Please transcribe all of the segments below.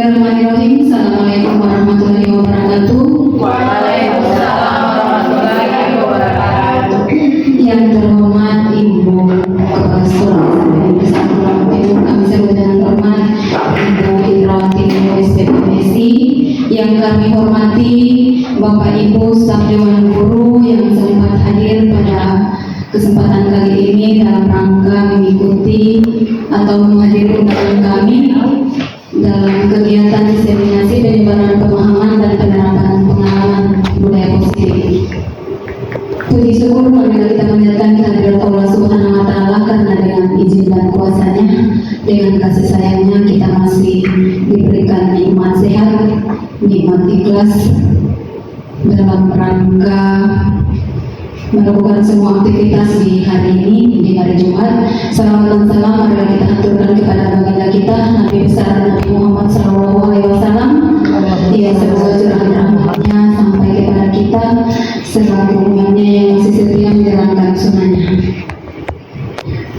Bismillahirrahmanirrahim. Assalamualaikum warahmatullahi wabarakatuh. Waalaikumsalam warahmatullahi wabarakatuh. Yang terhormat Ibu Kepala Sekolah Ibu kami sebut dengan hormat Ibu Indrawati SPPMSI. Yang kami hormati Bapak Ibu staf Dewan Guru yang sempat hadir pada kesempatan kali ini dalam rangka mengikuti atau menghadiri undangan kami dalam kegiatan diseminasi penyebaran pemahaman dan penerapan pengalaman budaya positif. Puji syukur marilah kita panjatkan kehadirat Allah Subhanahu wa Ta'ala, karena dengan izin dan kuasanya, dengan kasih sayangnya kita masih diberikan nikmat sehat, nikmat ikhlas dalam rangka melakukan semua aktivitas di hari ini, di hari Jumat. Salam dan salam marilah kita aturkan kepada baginda kita Nabi besar Nabi Muhammad SAW. Ya, semoga curahan rahmatnya sampai kepada kita sebagai umatnya yang masih setia menjalankan sunnahnya.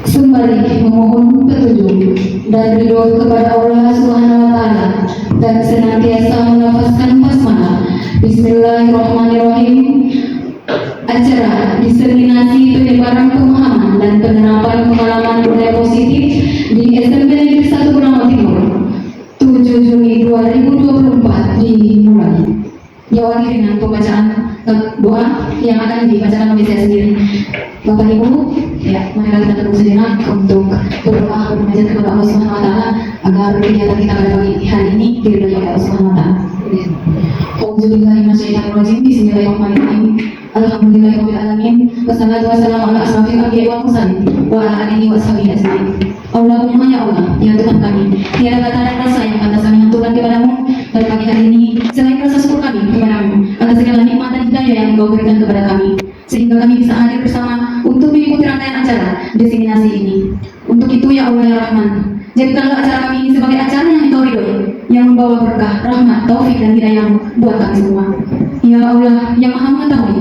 Sembari memohon petunjuk dan ridho kepada Allah Subhanahu wa Ta'ala dan senantiasa menafaskan basmalah. Bismillahirrahmanirrahim. Acara diseminasi penyebaran pemahaman dan penerapan pengalaman budaya positif di SMP Negeri 1 Bernama Timur 7 Juni 2024 dimulai. Diawali dengan pembacaan doa yang akan dibacakan oleh saya sendiri. Bapak Ibu, ya, mari kita tunggu sejenak untuk berdoa bermunajat kepada Allah Subhanahu wa Ta'ala agar kegiatan kita pada pagi hari ini diridhoi oleh Allah Subhanahu wa Ta'ala. Auzubillahi minasyaitonirrajim. Bismillahirrahmanirrahim. Alhamdulillahirabbil alamin. Wassalatu wassalamu ala asrofil anbiya'i wal mursalin wa ala alihi wa sahbihi ajma'in. Allahumma ya Allah, ya Tuhan kami, tiada kata dan rasa yang pantas kami haturkan kepadamu pada pagi hari ini selain rasa syukur kami kepadamu atas segala nikmat dan hidayah yang Engkau berikan kepada kami, sehingga kami bisa hadir bersama untuk mengikuti rangkaian acara diseminasi ini. Untuk itu ya Allah ya Rahman, jadikanlah acara kami ini sebagai acara yang Engkau ridhoi, yang membawa berkah, rahmat, taufik dan hidayah buat kami semua. Ya Allah yang Maha mengetahui,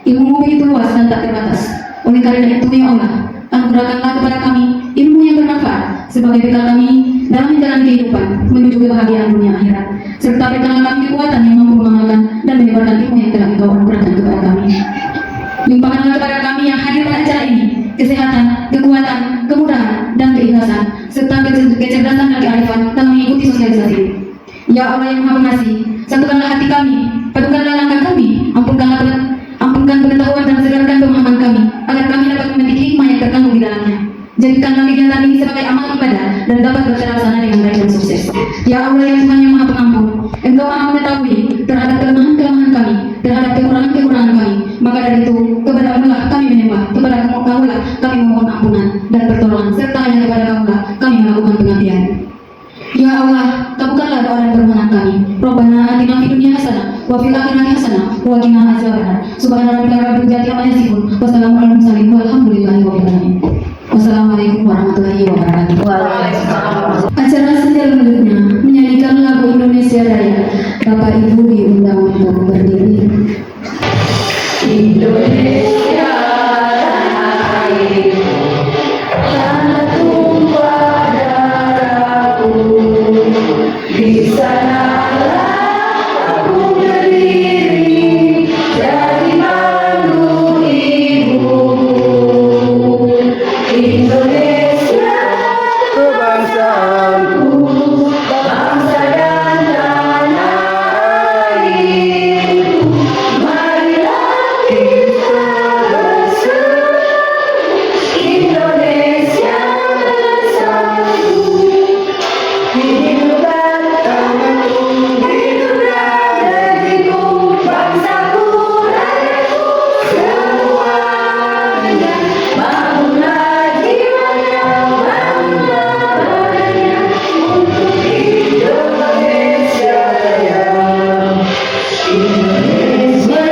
ilmu begitu luas dan tak terbatas. Oleh karena itu ya Allah, anugerahkanlah kepada kami ilmu yang bermanfaat sebagai bekal kami dalam menjalani kehidupan menuju kebahagiaan dunia akhirat, serta berikanlah kami kekuatan yang mampu mengamalkan dan menyebarkan ilmu yang telah Engkau anugerahkan kepada kami. Limpahkanlah kepada kami yang hadir pada acara ini kesehatan, kekuatan, kemudahan, dan keikhlasan, serta kecerdasan dan kearifan dalam mengikuti sosialisasi. Ya Allah yang Maha Pengasih, satukanlah hati kami, padukanlah langkah kami, ampunkan pengetahuan dan segarkan pemahaman kami, agar kami dapat memetik hikmah yang terkandung di dalamnya. Jadikanlah kegiatan ini sebagai amal ibadah dan dapat terlaksana dengan baik dan sukses. Ya Allah yang Tuhan yang Maha Pengampun, Engkau Maha mengetahui terhadap kelemahan-kelemahan kami, terhadap kekurangan-kekurangan kami. Maka dari itu, kepada Allah kami menyembah, kepada Kaulah kami memohon ampunan dan pertolongan, serta hanya kepada Kaulah kami melakukan pengabdian. Ya Allah, kabulkanlah doa dan permohonan kami. Rabbana atina fid dunya hasanah wa fil akhirati hasanah wa qina azabannar. Subhana rabbika rabbil izzati amma yasifun wa salamun alal mursalin walhamdulillahi rabbil alamin. Wassalamualaikum warahmatullahi wabarakatuh. Waalaikumsalam. Acara selanjutnya menyanyikan lagu Indonesia Raya. Bapak Ibu diundang untuk berdiri. Indonesia tanah air, tanah tumpah darahku, di sanalah aku berdiri jadi mandu ibuku. Indonesia kebangsaanku, bangsa dan tanah airku. Marilah kita bersatu, Indonesia bersatu. Hiduplah tanahku, hiduplah negeriku, bangsaku, rakyatku semuanya. Bangunlah jiwanya, bangunlah badannya untuk Indonesia Raya. Indonesia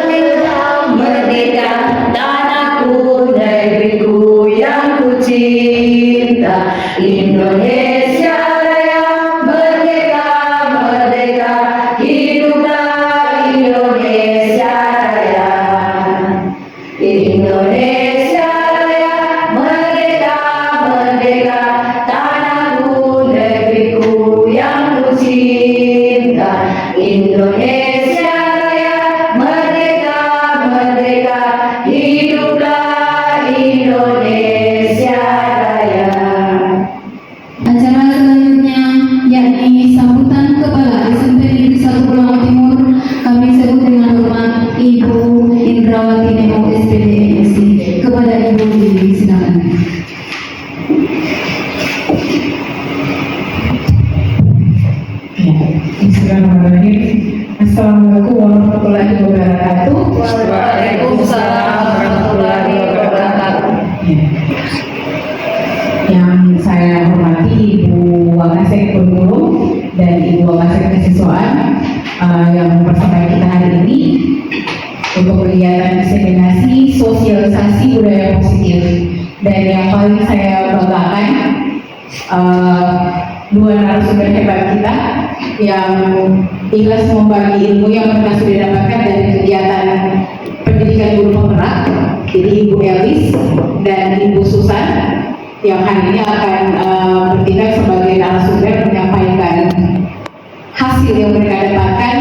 merdeka, tanahku, negeriku yang ku cinta. Indonesia Raya merdeka, merdeka, hiduplah Indonesia Raya. Indonesia Raya merdeka, merdeka, tanahku, negeriku yang ku cinta. Bismillahirrahmanirrahim. Assalamualaikum warahmatullahi wabarakatuh. Waalaikumsalam warahmatullahi wabarakatuh. Yang saya hormati Ibu Wakasek Kurikulum dan Ibu Wakasek Kesiswaan yang bersama kita hari ini untuk kegiatan diseminasi sosialisasi budaya positif. Dan yang paling saya banggakan dua narasumber hebat kita yang ikhlas membagi ilmu yang mereka sudah dapatkan dari kegiatan pendidikan guru penggerak, jadi Ibu Elis dan Ibu Susan yang hari ini akan bertindak sebagai narasumber menyampaikan hasil yang mereka dapatkan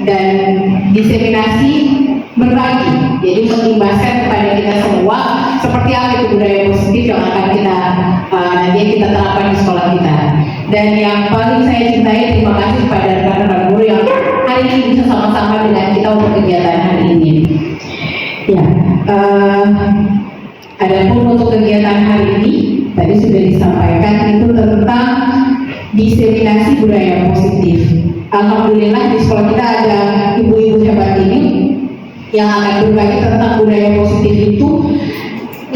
dan diseminasi berbagi, jadi mengimbaskan kepada kita semua seperti apa itu budaya positif yang akan kita nanti kita terapkan di sekolah kita. Dan yang paling saya cintai, terima kasih kepada rekan-rekan guru yang hari ini bisa sama-sama dengan kita untuk kegiatan hari ini. Ya, adapun untuk kegiatan hari ini tadi sudah disampaikan itu tentang diseminasi budaya positif. Alhamdulillah di sekolah kita ada ibu-ibu hebat ini yang akan berbagi tentang budaya positif itu,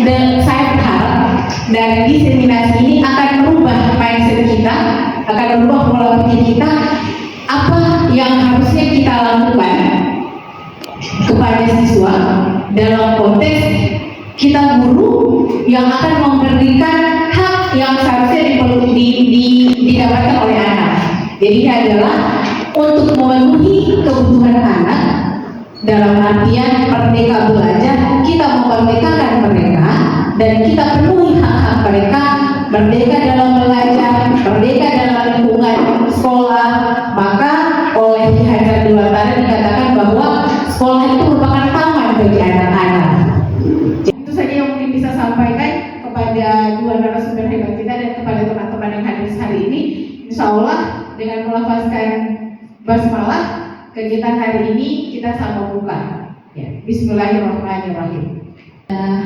dan saya berharap dari diseminasi ini akan merubah mindset kita, akan merubah pola pikir kita, apa yang harusnya kita lakukan kepada siswa dalam konteks kita guru yang akan memberikan hak yang seharusnya didapatkan oleh anak. Jadi ini adalah untuk memenuhi kebutuhan anak. Dalam artian merdeka belajar, kita memerdekakan mereka dan kita penuhi hak-hak mereka, merdeka dalam belajar, merdeka dalam lingkungan sekolah. Maka oleh Ki Hajar Dewantara dikatakan bahwa sekolah itu merupakan taman bagi anak-anak. Itu saja yang mungkin bisa sampaikan kepada dua narasumber hebat kita dan kepada teman-teman yang hadir hari ini. Insya Allah dengan melafazkan basmalah, kegiatan hari ini kita sama buka. Ya, Bismillahirrahmanirrahim.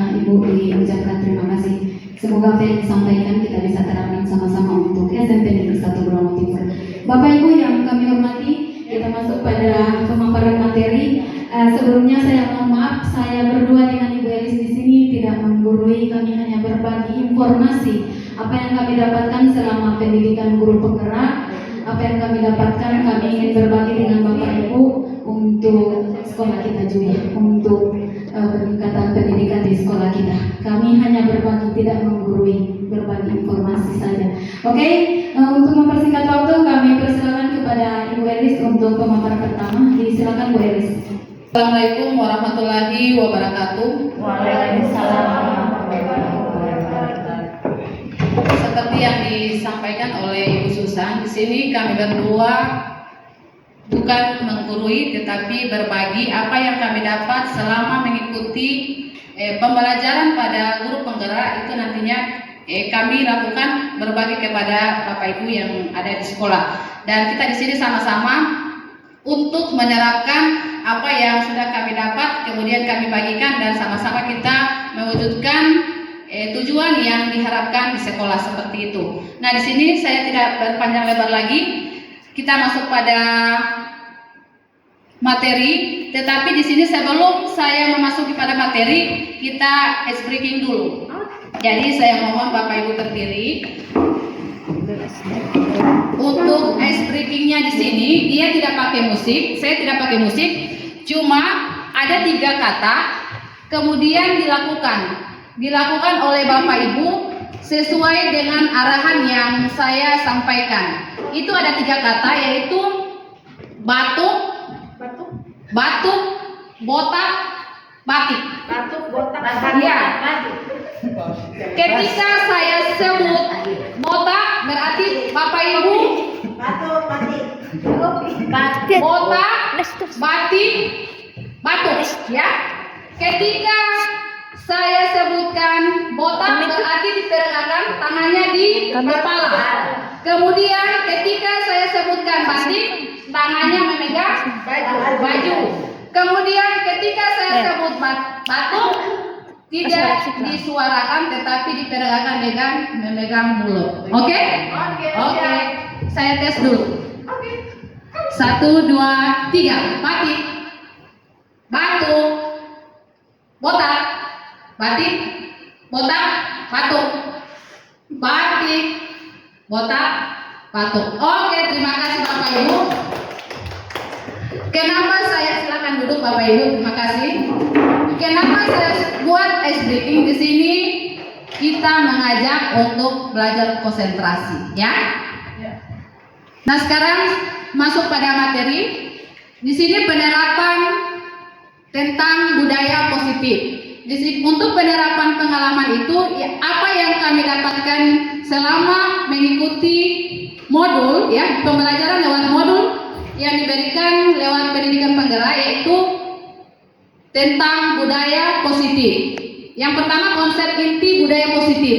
Ibu diucapkan terima kasih. Semoga apa yang disampaikan kita bisa terapkan sama-sama untuk SMP Negeri 1 Bromo Timur. Bapak Ibu yang kami hormati, kita masuk pada pemaparan materi. Sebelumnya saya mohon maaf, saya berdua dengan Ibu Elis di sini tidak menggurui, kami hanya berbagi informasi apa yang kami dapatkan selama pendidikan guru penggerak. Apa yang kami dapatkan, kami ingin berbagi dengan Bapak Ibu untuk sekolah kita juga, untuk peningkatan pendidikan di sekolah kita. Kami hanya berbagi, tidak menggurui, berbagi informasi saja. Oke, untuk mempersingkat waktu, kami persilakan kepada Ibu Elis untuk pemaparan pertama. Silakan Bu Elis. Assalamualaikum warahmatullahi wabarakatuh. Waalaikumsalam warahmatullahi wabarakatuh. Seperti yang disampaikan oleh Ibu Susan, di sini kami berdua bukan menggurui tetapi berbagi apa yang kami dapat selama mengikuti pembelajaran pada guru penggerak. Itu nantinya kami lakukan berbagi kepada Bapak Ibu yang ada di sekolah, dan kita di sini sama-sama untuk menerapkan apa yang sudah kami dapat, kemudian kami bagikan dan sama-sama kita mewujudkan tujuan yang diharapkan di sekolah seperti itu. Nah, di sini saya tidak berpanjang lebar lagi. Kita masuk pada materi, tetapi di sini sebelum saya memasuki pada materi, kita ice breaking dulu. Jadi saya mohon Bapak Ibu berdiri. Untuk ice breakingnya di sini dia tidak pakai musik, saya tidak pakai musik, cuma ada 3 kata, kemudian dilakukan oleh Bapak Ibu sesuai dengan arahan yang saya sampaikan. Itu ada 3 kata, yaitu batuk, botak, batik. Batuk, botak, Ya. Ketika saya sebut botak, berarti Bapak Ibu batuk, batik. botak, batik, batuk, ya. Ketika saya sebutkan botak, berarti diperagakan tangannya di kepala. Kemudian ketika saya sebutkan batik, tangannya memegang baju. Kemudian ketika saya sebut batuk, tidak disuarakan tetapi diperagakan dengan memegang mulut. Oke? Oke. Saya tes dulu. 1, 2, 3. Batik, batu, botak, batik, botak, batuk, batik, botak, batuk. Oke, terima kasih Bapak Ibu. Kenapa saya silakan duduk Bapak Ibu, terima kasih. Kenapa saya buat ice breaking di sini? Kita mengajak untuk belajar konsentrasi, ya. Nah, sekarang masuk pada materi. Di sini penerapan tentang budaya positif. Untuk penerapan pengalaman itu, apa yang kami dapatkan selama mengikuti modul, ya, pembelajaran lewat modul yang diberikan lewat pendidikan penggerak, yaitu tentang budaya positif. Yang pertama, konsep inti budaya positif.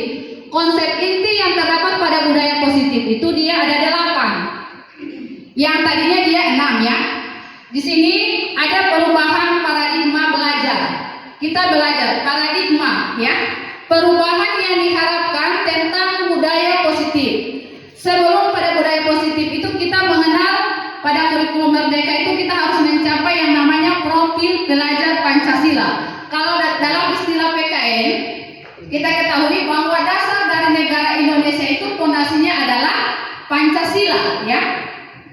Konsep inti yang terdapat pada budaya positif itu dia ada 8. Yang tadinya dia 6, ya. Di sini ada perubahan paradigma belajar. Kita belajar paradigma, ya. Perubahan yang diharapkan tentang budaya positif. Sebelum pada budaya positif itu kita mengenal pada kurikulum Merdeka itu kita harus mencapai yang namanya profil pelajar Pancasila. Kalau dalam istilah PKN kita ketahui bahwa dasar dari negara Indonesia itu fondasinya adalah Pancasila, ya.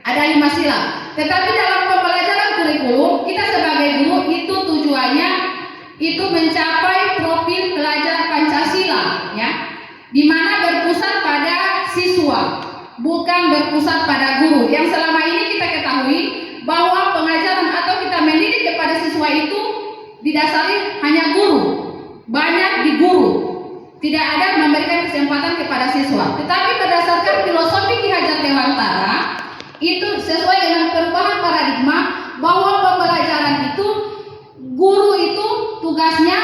Ada 5 sila. Tetapi dalam pembelajaran kurikulum kita sebagai guru itu tujuannya itu mencapai profil pelajar Pancasila, ya. Di mana berpusat pada siswa, bukan berpusat pada guru. Yang selama ini kita ketahui bahwa pengajaran atau kita mendidik kepada siswa itu didasari hanya guru, banyak di guru, tidak ada memberikan kesempatan kepada siswa. Tetapi berdasarkan filosofi Ki Hajar Dewantara, itu sesuai dengan perubahan paradigma bahwa pembelajaran itu guru itu tugasnya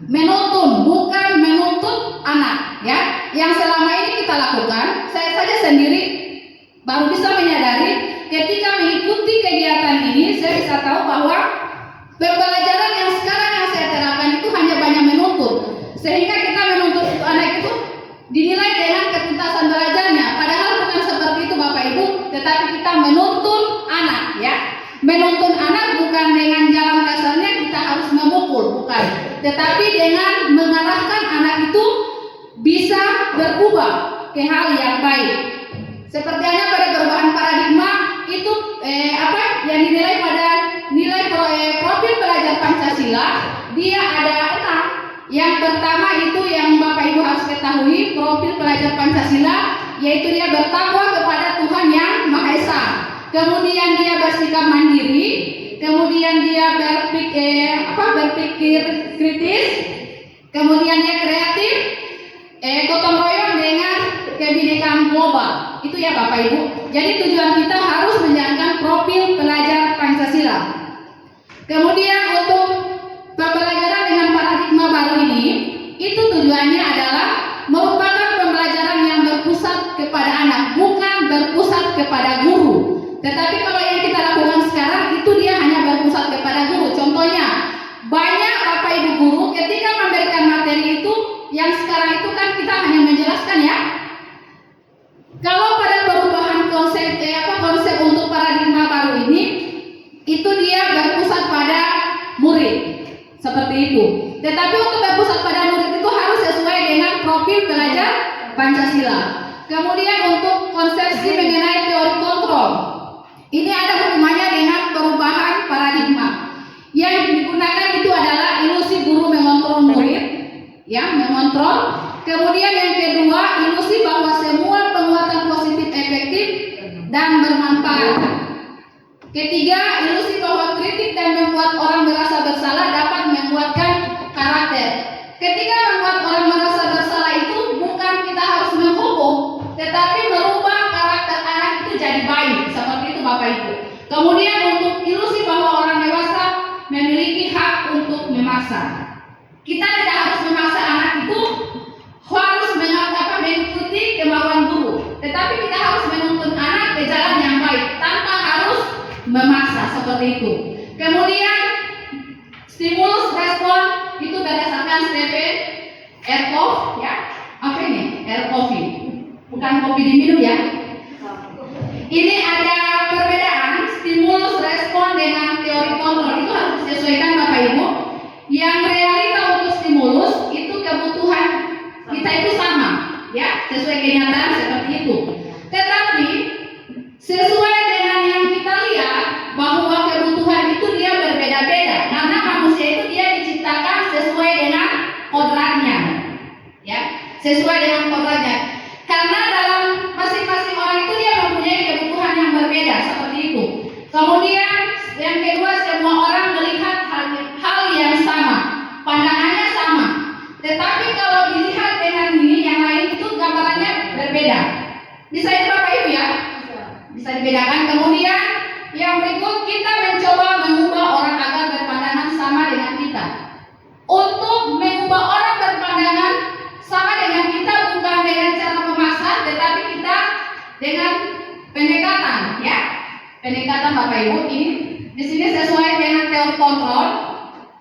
menuntun, bukan menuntut anak, ya. Yang selama ini kita lakukan, saya saja sendiri baru bisa menyadari ketika mengikuti kegiatan ini, saya bisa tahu bahwa pembelajaran yang sekarang yang saya terapkan itu hanya banyak menuntut, sehingga kita menuntut anak itu dinilai dengan ketuntasan belajarnya. Padahal bukan seperti itu Bapak Ibu, tetapi kita menuntun anak, ya. Menuntun anak bukan dengan jalan kasarnya kita harus memukul, bukan, tetapi dengan mengarahkan anak itu bisa berubah ke hal yang baik. Seperti hanya pada perubahan paradigma itu yang dinilai pada nilai profil pelajar Pancasila, dia ada 6. Yang pertama itu yang Bapak Ibu harus ketahui, profil pelajar Pancasila, yaitu dia bertakwa kepada Tuhan Yang Maha Esa. Kemudian dia bersikap mandiri, kemudian dia berpikir kritis, kemudian dia kreatif, gotong royong dengan kebinekaan global. Itu ya Bapak Ibu. Jadi tujuan kita harus menjalankan profil pelajar Pancasila. Kemudian untuk pembelajaran dengan paradigma baru ini, itu tujuannya adalah merupakan pembelajaran yang berpusat kepada anak, bukan berpusat kepada guru. Tetapi kalau yang kita lakukan sekarang itu dia hanya berpusat kepada guru. Contohnya, banyak Bapak Ibu guru ketika memberikan materi itu, yang sekarang itu kan kita hanya menjelaskan, ya. Kalau pada perubahan konsep untuk paradigma baru ini, itu dia berpusat pada murid, seperti itu. Tetapi untuk berpusat pada murid itu harus sesuai dengan profil pelajar Pancasila. Kemudian untuk konsepsi mengenai teori kontrol, ini ada hubungannya dengan perubahan paradigma. Yang digunakan itu adalah ilusi guru mengontrol murid, ya, mengontrol. Kemudian yang kedua, ilusi bahwa semua penguatan positif efektif dan bermanfaat. Ketiga, ilusi bahwa kritik dan membuat orang merasa bersalah dapat menguatkan karakter. Ketika membuat orang merasa bersalah itu bukan kita harus menghukum, tetapi merubah karakter anak itu jadi baik. Seperti itu Bapak Ibu. Kemudian untuk ilusi bahwa orang dewasa memiliki hak untuk memaksa. Kita tidak harus memaksa anak itu harus mengikuti kemauan guru, tetapi kita harus menuntun anak ke jalan yang baik tanpa harus memaksa, seperti itu. Kemudian stimulus respon itu berdasarkan Stephen Erkov, ya. Apa ini? Erkov, bukan kopi diminum, ya. Ini ada perbedaan sesuai kenyataan seperti itu. Tetapi sesuai dengan yang kita lihat bahwa kebutuhan itu dia berbeda-beda karena manusia itu dia diciptakan sesuai dengan kodratnya, ya, sesuai dengan kodratnya. Karena dalam masing-masing orang itu dia mempunyai kebutuhan yang berbeda seperti itu. Kemudian yang kedua, semua orang melihat hal yang sama, pandangannya sama. Tetapi kalau dilihat dengan ini yang lain itu gambarannya berbeda. Bisa itu Bapak Ibu ya? Bisa dibedakan. Kemudian yang berikut, kita mencoba mengubah orang agar berpandangan sama dengan kita. Untuk mengubah orang berpandangan sama dengan kita bukan dengan cara memaksa, tetapi kita dengan pendekatan, ya. Pendekatan Bapak Ibu ini di sini sesuai dengan teori kontrol.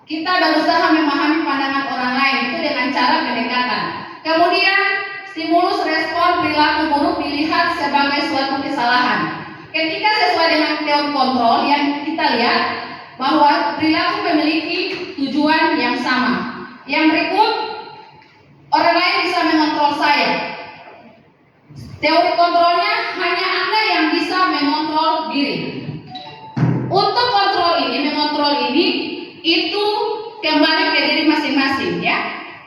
Kita berusaha memahami pandangan orang lain itu dengan cara pendekatan. Kemudian stimulus respon perilaku buruk dilihat sebagai suatu kesalahan. Ketika sesuai dengan teori kontrol yang kita lihat bahwa perilaku memiliki tujuan yang sama. Yang berikut, orang lain bisa mengontrol saya. Teori kontrolnya hanya Anda yang bisa mengontrol diri. Untuk mengontrol ini itu kembali ke diri masing-masing, ya.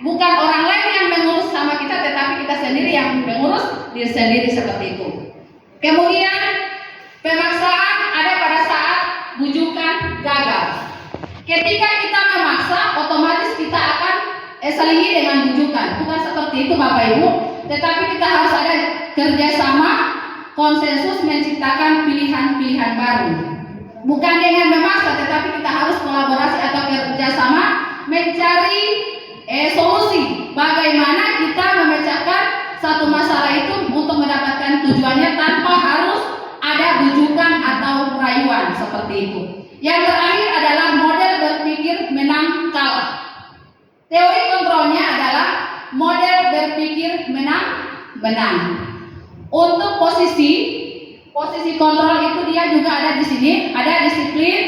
Bukan orang lain yang mengurus sama kita, tetapi kita sendiri yang mengurus diri sendiri seperti itu. Kemudian pemaksaan ada pada saat bujukan gagal. Ketika kita memaksa, otomatis kita akan selingi dengan bujukan. Bukan seperti itu Bapak Ibu, tetapi kita harus ada kerjasama, konsensus menciptakan pilihan-pilihan baru. Bukan dengan memaksa, tetapi kita harus kolaborasi atau kerjasama mencari solusi. Bagaimana kita memecahkan satu masalah itu untuk mendapatkan tujuannya tanpa harus ada bujukan atau rayuan seperti itu. Yang terakhir adalah model berpikir menang kalah. Teori kontrolnya adalah model berpikir menang. Untuk posisi kontrol itu dia juga ada di sini, ada disiplin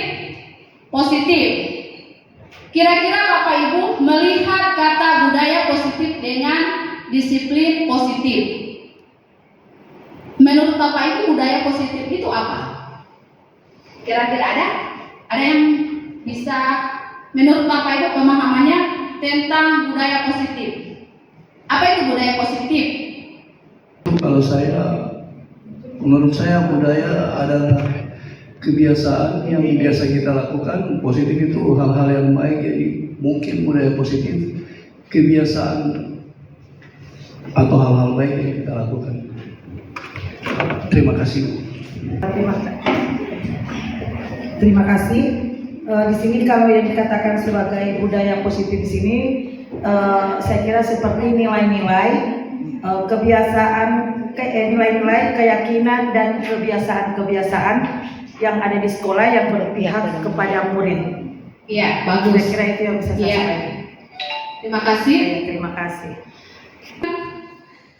positif. Kira-kira Bapak Ibu melihat kata budaya positif dengan disiplin positif. Menurut Bapak Ibu budaya positif itu apa? Kira-kira ada? Ada yang bisa menurut Bapak Ibu pemahamannya tentang budaya positif? Apa itu budaya positif? Kalau menurut saya budaya adalah kebiasaan yang biasa kita lakukan. Positif itu hal-hal yang baik, jadi mungkin budaya positif kebiasaan atau hal-hal baik yang kita lakukan. Terima kasih. Terima kasih. Di sini kalau yang dikatakan sebagai budaya positif di sini, saya kira seperti nilai-nilai, kebiasaan, nilai-nilai, keyakinan dan kebiasaan-kebiasaan yang ada di sekolah yang berpihak kepada murid. Iya, bagus. Kira-kira itu yang bisa saya sampaikan. Terima kasih. Terima kasih.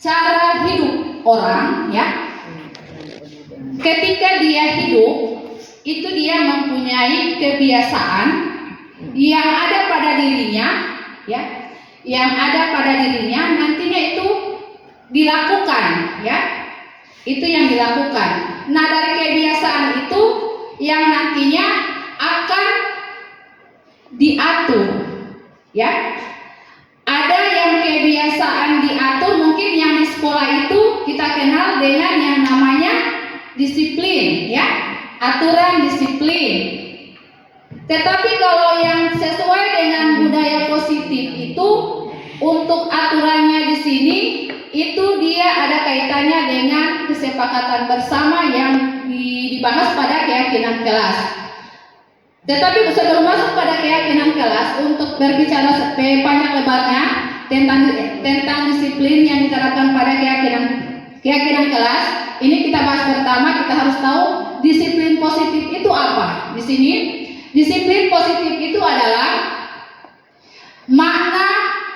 Cara hidup orang, ya. Ketika dia hidup, itu dia mempunyai kebiasaan yang ada pada dirinya, ya. Yang ada pada dirinya nantinya itu dilakukan, ya. Itu yang dilakukan. Nah, dari kebiasaan itu yang nantinya akan diatur, ya. Ada yang kebiasaan diatur, mungkin yang di sekolah itu kita kenal dengan yang namanya disiplin, ya. Aturan disiplin. Tetapi kalau yang sesuai dengan budaya positif itu, untuk aturannya di sini itu dia ada kaitannya dengan kesepakatan bersama yang dibahas pada keyakinan kelas. Tetapi sebelum masuk pada keyakinan kelas, untuk berbicara panjang lebarnya tentang disiplin yang diterapkan pada keyakinan kelas, ini kita bahas pertama. Kita harus tahu disiplin positif itu apa. Di sini disiplin positif itu adalah makna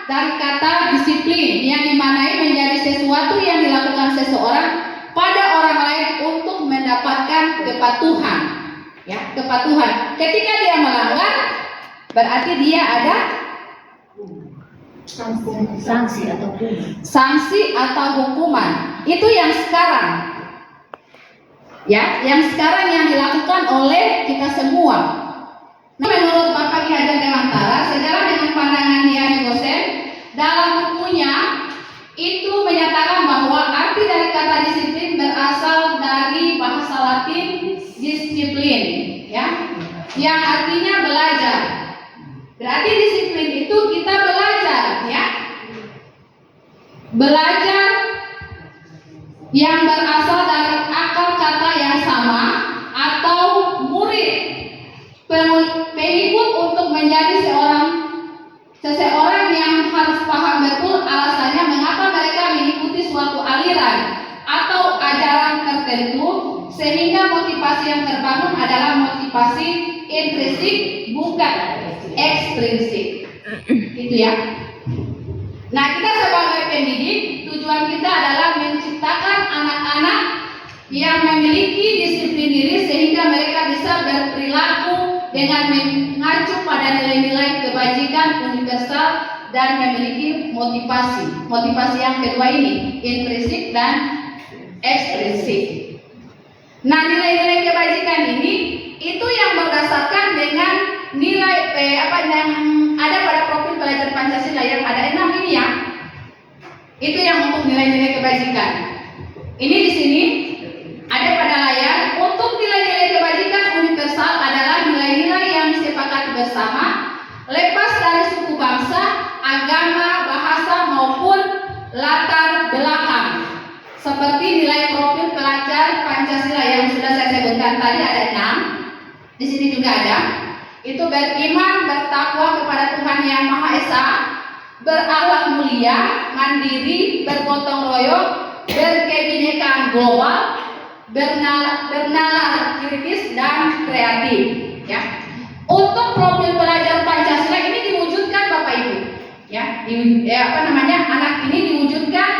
dari kata disiplin yang dimaknai menjadi sesuatu yang dilakukan seseorang pada orang lain untuk mendapatkan kepatuhan, ya, kepatuhan. Ketika dia melanggar, berarti dia ada Sanksi atau sanksi atau hukuman. Itu yang sekarang. Ya, yang sekarang yang dilakukan oleh kita semua. Nah, menurut Bapak Ki Hajar Dewantara, sejalan dengan pandangan Dian Gosen, dalam bukunya itu menyatakan bahwa arti dari kata disiplin berasal dari bahasa Latin disiplin, ya, yang artinya belajar. Berarti disiplin itu kita belajar, ya, belajar yang berasal dari akar kata yang sama atau murid pengikut untuk menjadi seseorang yang harus paham betul alasannya mengapa mereka mengikuti suatu aliran atau ajaran tertentu, sehingga motivasi yang terbangun adalah motivasi intrinsik bukan ekstrinsik. Itu ya. Nah, kita sebagai pendidik, tujuan kita adalah menciptakan anak-anak yang memiliki disiplin diri sehingga mereka bisa berperilaku dengan mengacu pada nilai-nilai kebajikan universal dan memiliki motivasi. Motivasi yang kedua ini, intrinsik dan ekstrinsik. Nah, nilai-nilai kebajikan ini itu yang berdasarkan dengan nilai yang ada pada profil pelajar Pancasila yang ada 6 ini ya. Itu yang untuk nilai-nilai kebajikan. Ini di sini ada pada layar. Untuk nilai-nilai kebajikan universal adalah nilai-nilai yang disepakati bersama, lepas dari suku bangsa, agama, bahasa maupun latar belakang. Seperti nilai profil pelajar Pancasila yang sudah saya sebutkan tadi ada 6. Di sini juga ada. Itu beriman, bertakwa kepada Tuhan Yang Maha Esa, berakhlak mulia, mandiri, bergotong royong, berkebinekaan global, bernalar kritis dan kreatif. Ya. Untuk profil pelajar Pancasila ini diwujudkan Bapak Ibu. Ya, anak ini diwujudkan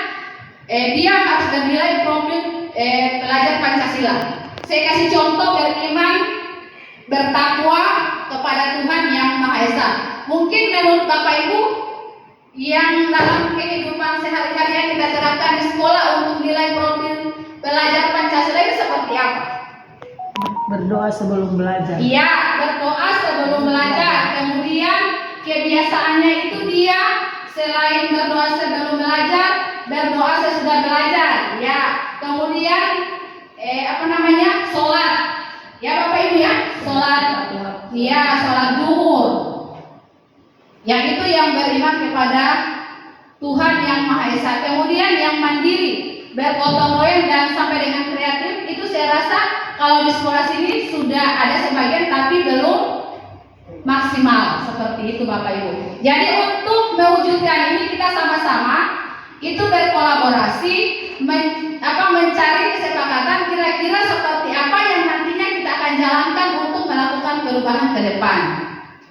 dia harus bernilai profil pelajar Pancasila. Saya kasih contoh beriman, bertakwa kepada Tuhan Yang Maha Esa. Mungkin menurut Bapak Ibu yang dalam kehidupan sehari-hari yang kita terapkan di sekolah untuk nilai profil pelajar Pancasila itu seperti apa? berdoa sebelum belajar. Iya, berdoa sebelum belajar. Kemudian kebiasaannya itu dia selain berdoa sebelum belajar, berdoa sesudah belajar. Ya, kemudian sholat. Ya Bapak Ibu ya, sholat. Iya, sholat zuhur. Yang itu yang beriman kepada Tuhan Yang Maha Esa. Kemudian yang mandiri, bergotong royong dan sampai dengan kreatif, itu saya rasa kalau di sekolah sini sudah ada sebagian tapi belum maksimal seperti itu Bapak Ibu. Jadi untuk mewujudkan ini kita sama-sama itu berkolaborasi mencari kesepakatan kira-kira seperti apa yang nantinya kita akan jalankan untuk melakukan perubahan ke depan.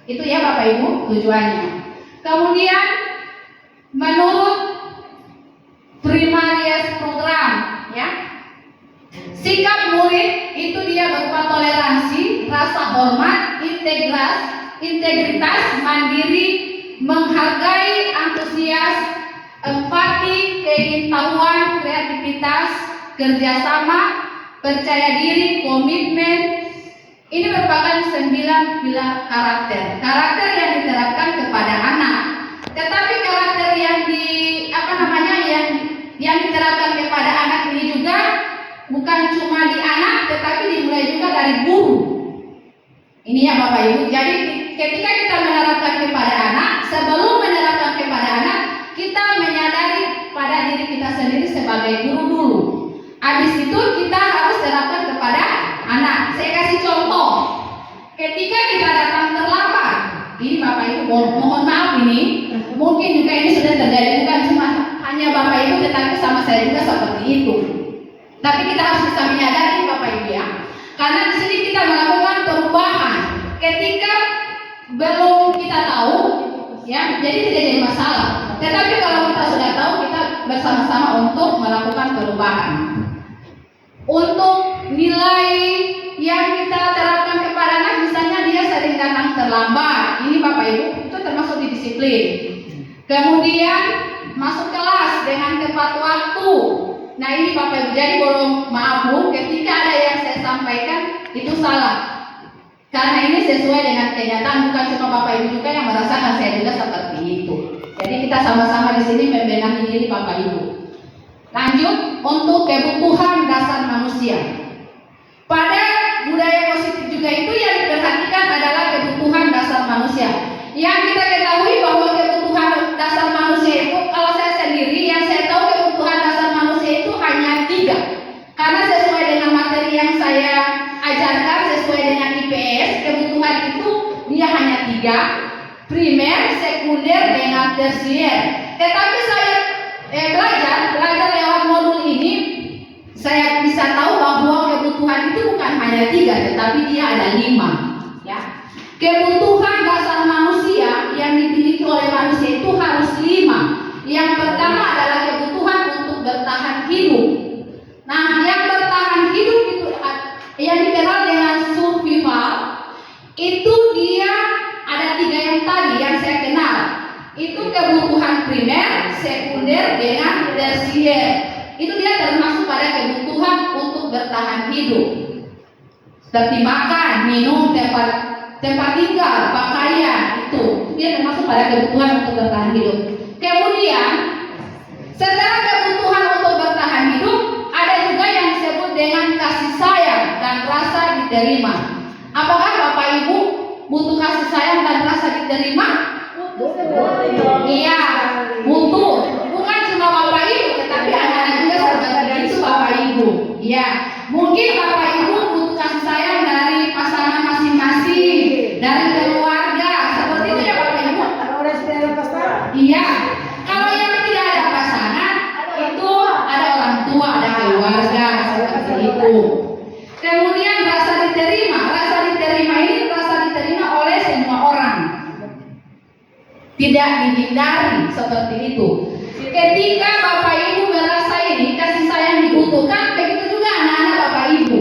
Itu ya Bapak Ibu tujuannya. Kemudian menurut Primarius program ya, sikap murid itu dia berupa toleransi, rasa hormat, integritas, mandiri, menghargai, antusias, empati, keingintahuan, kreativitas, kerjasama, percaya diri, komitmen. Ini merupakan 9 pilar karakter. Karakter yang diterapkan kepada anak. Tetapi karakter yang yang diterapkan kepada anak ini juga bukan cuma di anak, tetapi dimulai juga dari guru. Ini ya Bapak Ibu. Jadi ketika kita menerapkan kepada anak, sebelum menerapkan kepada anak, kita menyadari pada diri kita sendiri sebagai guru dulu. Habis itu kita harus terapkan kepada anak. Saya kasih contoh. Ketika kita datang terlambat, ini Bapak Ibu mohon maaf ini, mungkin juga ini sudah terjadi bukan cuma hanya Bapak Ibu, tetapi sama saya juga seperti itu. Tapi kita harus bisa menyadari Bapak Ibu ya, karena di sini kita melakukan perubahan. Ketika belum kita tahu, ya, jadi tidak jadi masalah. Tetapi kalau kita sudah tahu, kita bersama-sama untuk melakukan perubahan. Untuk nilai yang kita terapkan kepada anak, misalnya dia sering datang terlambat, ini Bapak Ibu itu termasuk di disiplin. Kemudian masuk kelas dengan tepat waktu. Nah ini Bapak Ibu, jadi bolong maaf Bu, ketika ada yang saya sampaikan itu salah. Karena ini sesuai dengan kenyataan, bukan cuma Bapak Ibu juga yang merasakan, saya juga seperti itu. Jadi kita sama-sama di sini membenahi diri Bapak Ibu. Lanjut untuk kebutuhan dasar manusia. Pada budaya positif juga itu yang diperhatikan adalah kebutuhan dasar manusia. Yang kita ketahui bahwa kebutuhan dasar manusia itu, kalau saya sendiri yang saya tahu kebutuhan dasar manusia itu hanya 3. Karena sesuai dengan materi yang saya ajarkan, sesuai dengan IPS, kebutuhan itu dia hanya 3, primer, sekunder, dengan tersier. Tetapi saya belajar lewat modul ini, saya bisa tahu bahwa kebutuhan itu bukan hanya 3, tetapi dia ada 5. Ya. Kebutuhan dasar manusia yang dimiliki oleh manusia itu harus 5. Yang pertama adalah kebutuhan untuk bertahan hidup. Nah, yang bertahan hidup itu yang dikenal dengan survival, itu dia ada 3 yang tadi yang saya kenal. Itu kebutuhan primer, sekunder, dengan tersier. Itu dia termasuk pada kebutuhan untuk bertahan hidup. Seperti makan, minum, tempat tinggal, pakaian, itu dia termasuk pada kebutuhan untuk bertahan hidup. Kemudian setelah kebutuhan untuk bertahan hidup, ada juga yang disebut dengan kasih sayang dan rasa diterima. Apakah Bapak Ibu butuh kasih sayang dan rasa diterima? Iya, butuh. Bukan cuma Bapak Ibu, tetapi anak-anak juga seperti itu Bapak Ibu. Iya, mungkin Bapak Ibu butuh kasih sayang dari pasangan masing-masing, dari keluarga, seperti itu ya Bapak Ibu. Iya. Kalau yang tidak ada pasangan, itu ada orang tua, ada keluarga, seperti itu. Kemudian rasa diterima ini rasa diterima oleh semua orang, tidak dihindari, seperti itu. Ketika Bapak Ibu merasa ini kasih sayang dibutuhkan, begitu juga anak-anak Bapak Ibu.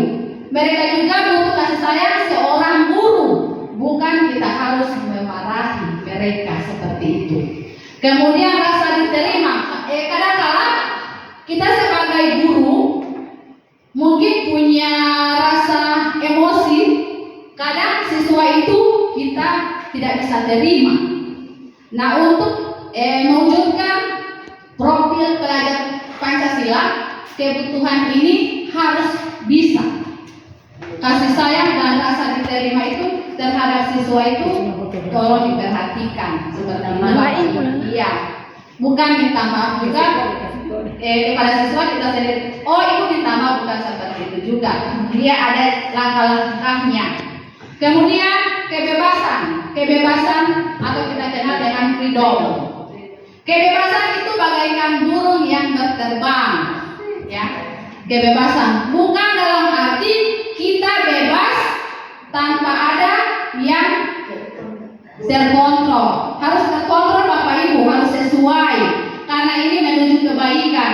Mereka juga butuh kasih sayang seorang guru, bukan kita harus memarahi mereka, seperti itu. Kemudian rasa diterima, kadang-kala kita sebagai guru mungkin punya rasa emosi, kadang siswa itu kita tidak bisa terima. Nah, untuk mewujudkan profil pelajar Pancasila, kebutuhan ini harus bisa. Kasih sayang dan rasa diterima itu terhadap siswa itu tolong diperhatikan, seperti itu. Iya, bukan minta maaf juga kepada siswa kita sendiri. Oh, ibu minta maaf, bukan seperti itu juga. Dia ada langkah-langkahnya. Kemudian kebebasan atau kita kenal dengan freedom. Kebebasan itu bagaikan burung yang berterbang, ya. Kebebasan bukan dalam arti kita bebas tanpa ada yang terkontrol. Harus terkontrol Bapak Ibu, harus sesuai, karena ini menuju kebaikan.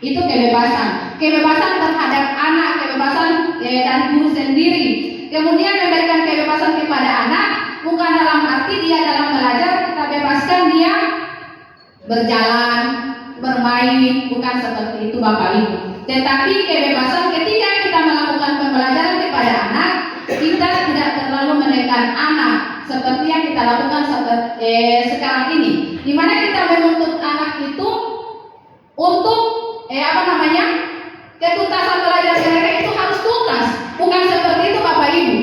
Itu kebebasan. Kebebasan terhadap anak, kebebasan dan guru sendiri. Kemudian memberikan kebebasan kepada anak bukan dalam arti dia dalam belajar kita bebaskan dia berjalan, bermain, bukan seperti itu Bapak Ibu. Tetapi kebebasan ketika kita melakukan pembelajaran kepada anak, kita tidak terlalu menekan anak seperti yang kita lakukan sekarang ini, di mana kita menuntut anak itu untuk ketuntasan belajar mereka itu harus tuntas, bukan seperti itu Bapak Ibu.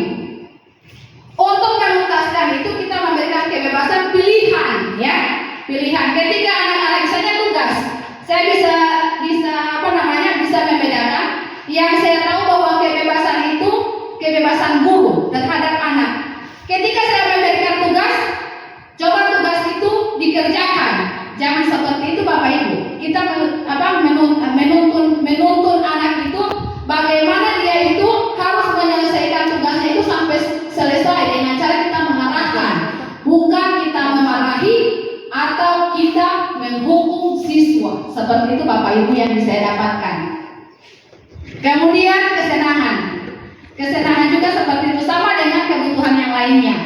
Untuk menuntaskan itu kita memberikan kebebasan pilihan, ya. Pilihan ketika anak-anak misalnya tugas, saya bisa membedakan. Yang saya tahu bahwa kebebasan itu kebebasan guru terhadap anak. Ketika saya memberikan tugas, coba tugas itu dikerjakan. Jangan seperti itu Bapak Ibu. Kita menuntun anak itu bagaimana dia itu harus menyelesaikan tugasnya itu sampai selesai dengan cara kita mengarahkan, bukan kita memarahi atau kita menghukum siswa. Seperti itu Bapak Ibu yang saya dapatkan. Kemudian kesenangan juga seperti itu, sama dengan kebutuhan yang lainnya.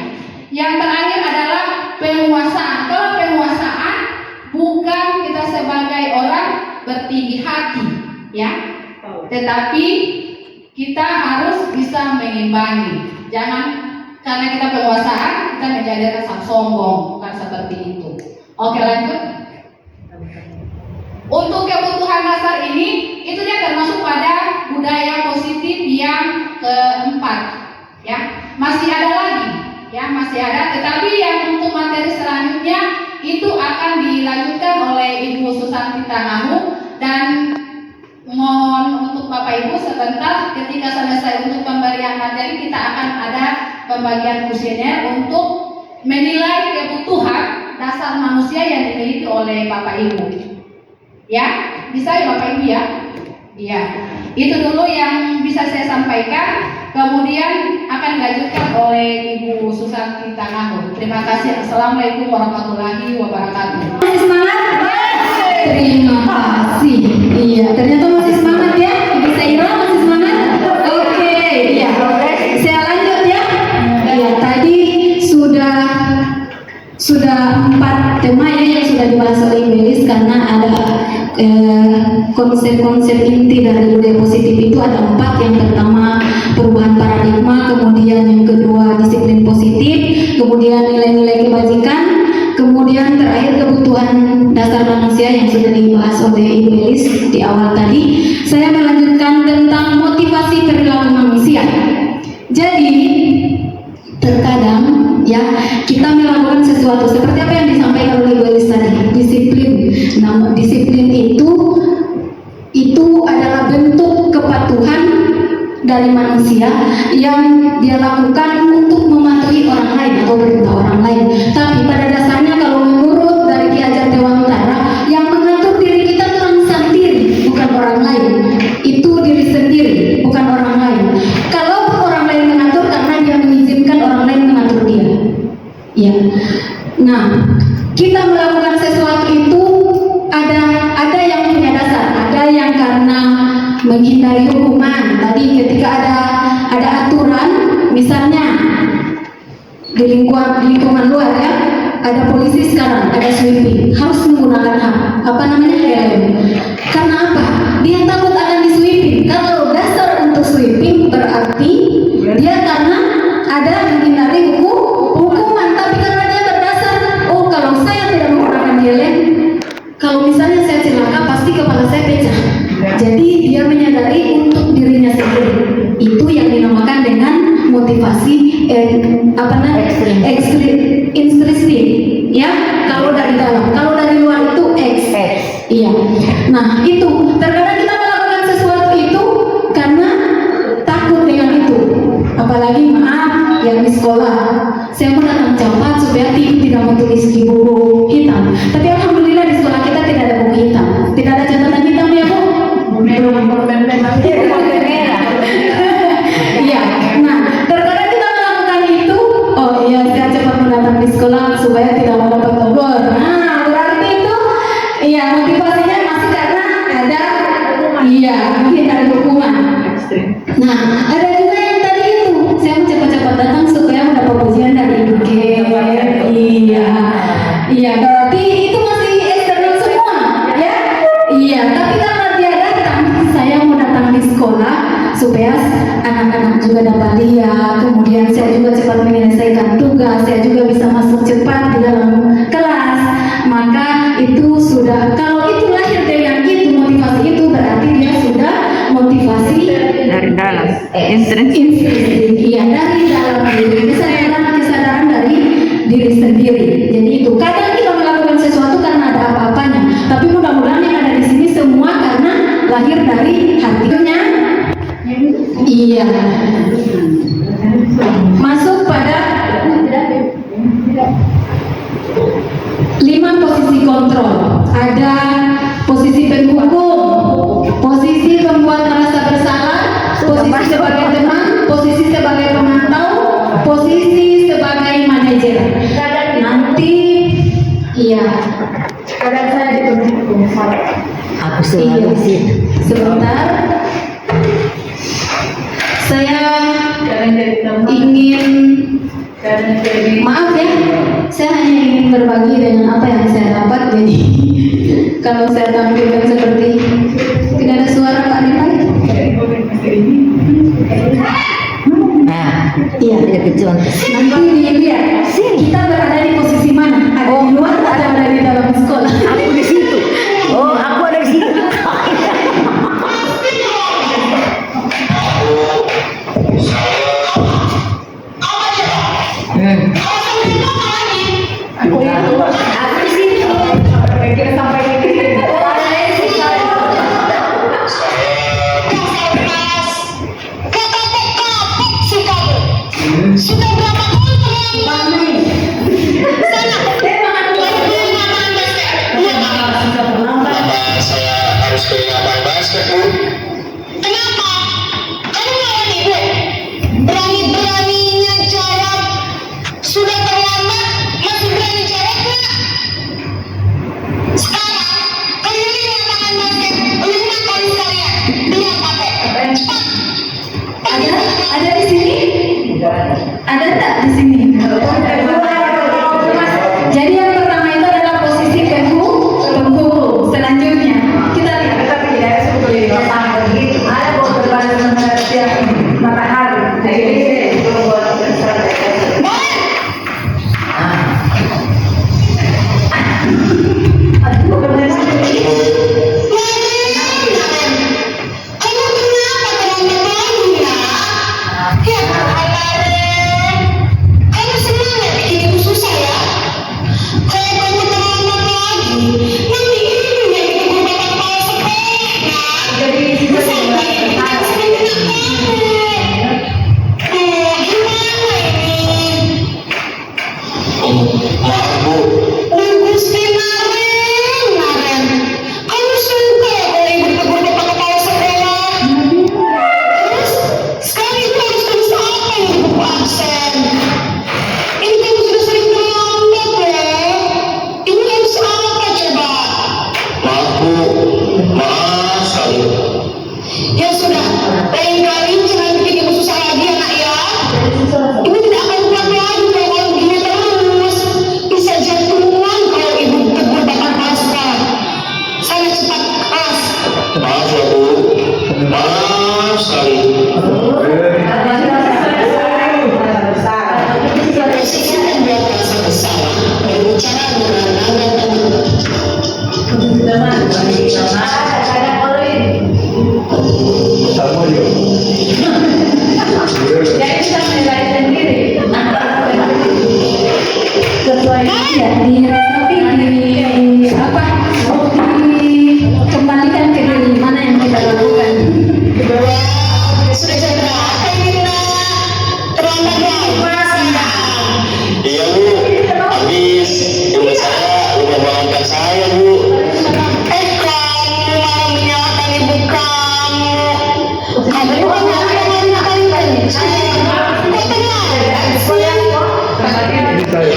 Yang terakhir adalah penguasaan. Kalau penguasaan bukan kita sebagai orang bertinggi hati, ya. Tetapi kita harus bisa mengimbangi. Jangan karena kita kekuasaan kita menjadi rasa sombong, bukan seperti itu. Oke, lanjut. Untuk kebutuhan dasar ini, itu dia termasuk pada budaya positif yang keempat, ya. Masih ada lagi, ya, masih ada. Tetapi yang untuk materi selanjutnya itu akan dilanjutkan oleh Ibu Susanti Tangahu, dan mohon untuk Bapak Ibu sebentar ketika selesai untuk pemberian materi kita akan ada pembagian kuesioner untuk menilai kebutuhan dasar manusia yang dimiliki oleh Bapak Ibu. Ya, bisa ya Bapak Ibu ya? Iya. Itu dulu yang bisa saya sampaikan. Kemudian akan dilanjutkan oleh Ibu Susanti Tangahu. Terima kasih. Assalamualaikum warahmatullahi wabarakatuh. Masih semangat? Terima kasih. Iya, ternyata masih semangat ya. Ibu Saira masih semangat? Oke, iya. Saya lanjut ya. Iya, tadi sudah 4 tema ya yang sudah dibahas oleh Ibu Elis, karena ada konsep-konsep inti dari budaya positif itu ada 4. Yang pertama perubahan paradigma, kemudian yang kedua disiplin positif, kemudian nilai-nilai kebajikan, kemudian terakhir kebutuhan dasar manusia yang sudah dibahas oleh Ibu Elis di awal tadi. Saya melanjutkan tentang motivasi perilaku manusia. Jadi terkadang ya kita melakukan sesuatu seperti apa yang disampaikan oleh Ibu Elis tadi, disiplin. Nah, disiplin itu adalah bentuk kepatuhan dari manusia yang dia lakukan untuk mematuhi orang lain atau perintah orang lain. Tapi pada dasarnya kalau menurut dari Ki Hajar Dewantara, yang mengatur diri kita itu sendiri, bukan orang lain. Itu diri sendiri, bukan orang lain. Kalau orang lain mengatur, karena dia mengizinkan orang lain mengatur dia. Ya. Nah, kita melakukan sesuatu itu ada yang punya dasar, ada yang karena menghindari hukuman. Tadi ketika ada aturan, misalnya di lingkungan luar ya, ada polisi sekarang, ada sweeping, harus menggunakan helm. Karena apa? Dia takut akan di sweeping. Kalau dasar untuk sweeping berarti dia karena ada menghindari hukuman. Tapi karena dia berdasar, oh kalau saya tidak menggunakan helm, kalau misalnya saya celaka pasti kepala saya pecah. Jadi dia menyadari untuk dirinya sendiri. Itu yang dinamakan dengan motivasi intrinsik. Ya, kalau dari dalam, kalau dari luar itu X. Iya. Nah, itu terkadang kita melakukan sesuatu itu karena takut dengan itu. Apalagi maaf yang di sekolah, saya mau datang cepat supaya tidak menulis di buku hitam. Tapi alhamdulillah di sekolah kita tidak ada buku hitam, tidak ada catatan hitam ya Bu. Iya. Nah, terkadang kita melakukan itu, oh iya saya cepat datang di sekolah supaya tidak mendapat tegur. Nah, berarti itu, iya motivasinya masih karena ada, iya mungkin ada hukuman. Nah, ada juga yang tadi itu, saya mau cepat-cepat datang supaya mendapat pujian dari Ibu K. Iya, berarti itu masih eksternal semua, ya? Iya, tapi karena dia datang, saya mau datang di sekolah supaya anak-anak juga dapat lihat, kemudian saya juga cepat menyelesaikan tugas, saya juga bisa masuk cepat di dalam kelas. Maka itu sudah, kalau itu lahir dengan itu, motivasi itu berarti dia sudah motivasi dari dalam intrinsik. Iya, dari dalam diri, kesadaran dari diri sendiri. Jadi itu kadang kita melakukan sesuatu karena ada apa-apanya, tapi mudah-mudahan yang ada di sini semua karena lahir dari hatinya. Iya. Masuk pada 5 posisi kontrol. Ada posisi penghukum, posisi pembuat merasa bersalah, posisi sebagai teman, posisi sebagai pemantau, posisi sebagai manajer. Nanti, iya. Kadang saya dibentuk. aku selalu sih. Sebentar. Saya ingin, maaf ya, saya hanya ingin berbagi dengan apa yang saya dapat. Jadi kalau saya tampilkan seperti tidak ada suara Pak Rifai. Nah, Iya. ada kecuali. Nanti dilihat kita berada di posisi mana. Ada di luar atau ada di dalam sekolah. Aku di situ. Oh, aku ada di situ. Aku di situ. Kira sampai Sudah berapa kali saya harus ke lapangan basket, Bu. Kenapa? Kamu lawan Ibu? Berani-beraninya jawab. Sudah terlambat, masih berani jawab nggak? Sekarang, keliling lapangan basket 5 kali sekalian. Biar pakai. Cepat. Ada di sini? Ada tak di sini? Jadi yang pertama itu adalah posisi penghulu. Selanjutnya kita lihat. Kamu kenapa terang-terang ya? Ya Allah, kamu senang ya bikin ibu susah ya? Kalau kamu terlambat lagi, nanti ibu yang ditunggu bapak kepala sekolah. Jadi gimana ini? Maaf, Bu. Bagus kemarin. Kamu suka kalau ibu ditegur bapak kepala sekolah? Terus sekarang ibu harus tulis apa yang ibu absen? Ini kamu sudah sering terlambat ya. Ibu harus apa coba? Maaf, Bu. Maaf sekali. Ya sudah, lain kali jangan bikin ibu susah lagi anak ya. Ibu tidak akan kuat lagi kalau begini terus. Bisa jantungan kalau ibu tegur bapak kepala sekolah. Saya cepat kelas. Maaf ya, Bu. Maaf sekali. Posisi membuat rasa bersalah, berbicara mengenai Sesuai ya, tapi di apa? Dikembalikan ke diri mana yang kita lakukan. sudah jam berapa ini, Nak? Terlambat lagi. Iya, Bu. Habis ibu saya udah bangunkan saya, Bu. Kamu malah menyalahkan ibu kamu. Kamu bukan menyalahkan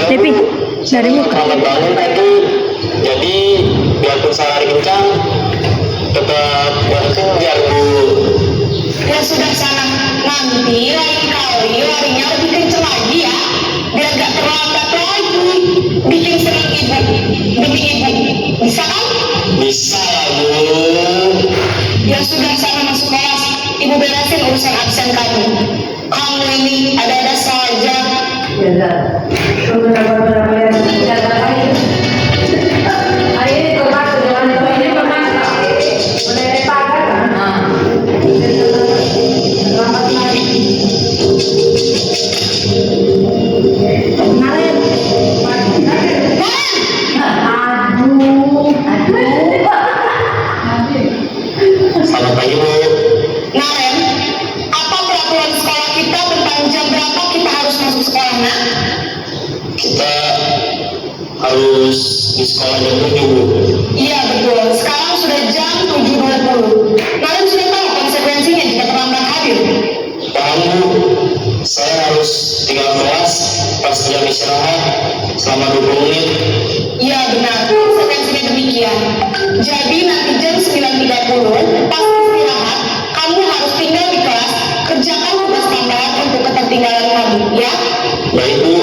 Tapi dari muka. Selamat bangun tadi. Jadi biarpun saya lari kencang, tetap berkejar, Bu. Ya sudah sana, nanti lain kali larinya lebih kencang lagi ya, biar gak terlambat lagi. Bikin senang ibu, demi ibu. Bisa kan? Bisa lah, Bu. Ya sudah sana masuk kelas, ibu beresin urusan absen kamu. Kamu ini ada-ada saja. Selamat pagi, Bu. Naren, apa peraturan sekolah kita tentang jam berapa kita harus masuk sekolah, Nak? Kita harus di sekolah jam 7, Bu. Iya, betul. Sekarang sudah jam 7.20. Naren sudah tahu konsekuensinya jika terlambat hadir? Paham, Bu. Saya harus tinggal kelas pas jam istirahat selama 20 menit. Iya, benar. Konsekuensinya demikian. Jadi nanti jam 9.30 pas istirahat, kamu harus tinggal di kelas, kerjakan tugas tambahan untuk ketertinggalan kamu, ya? Baik, Bu.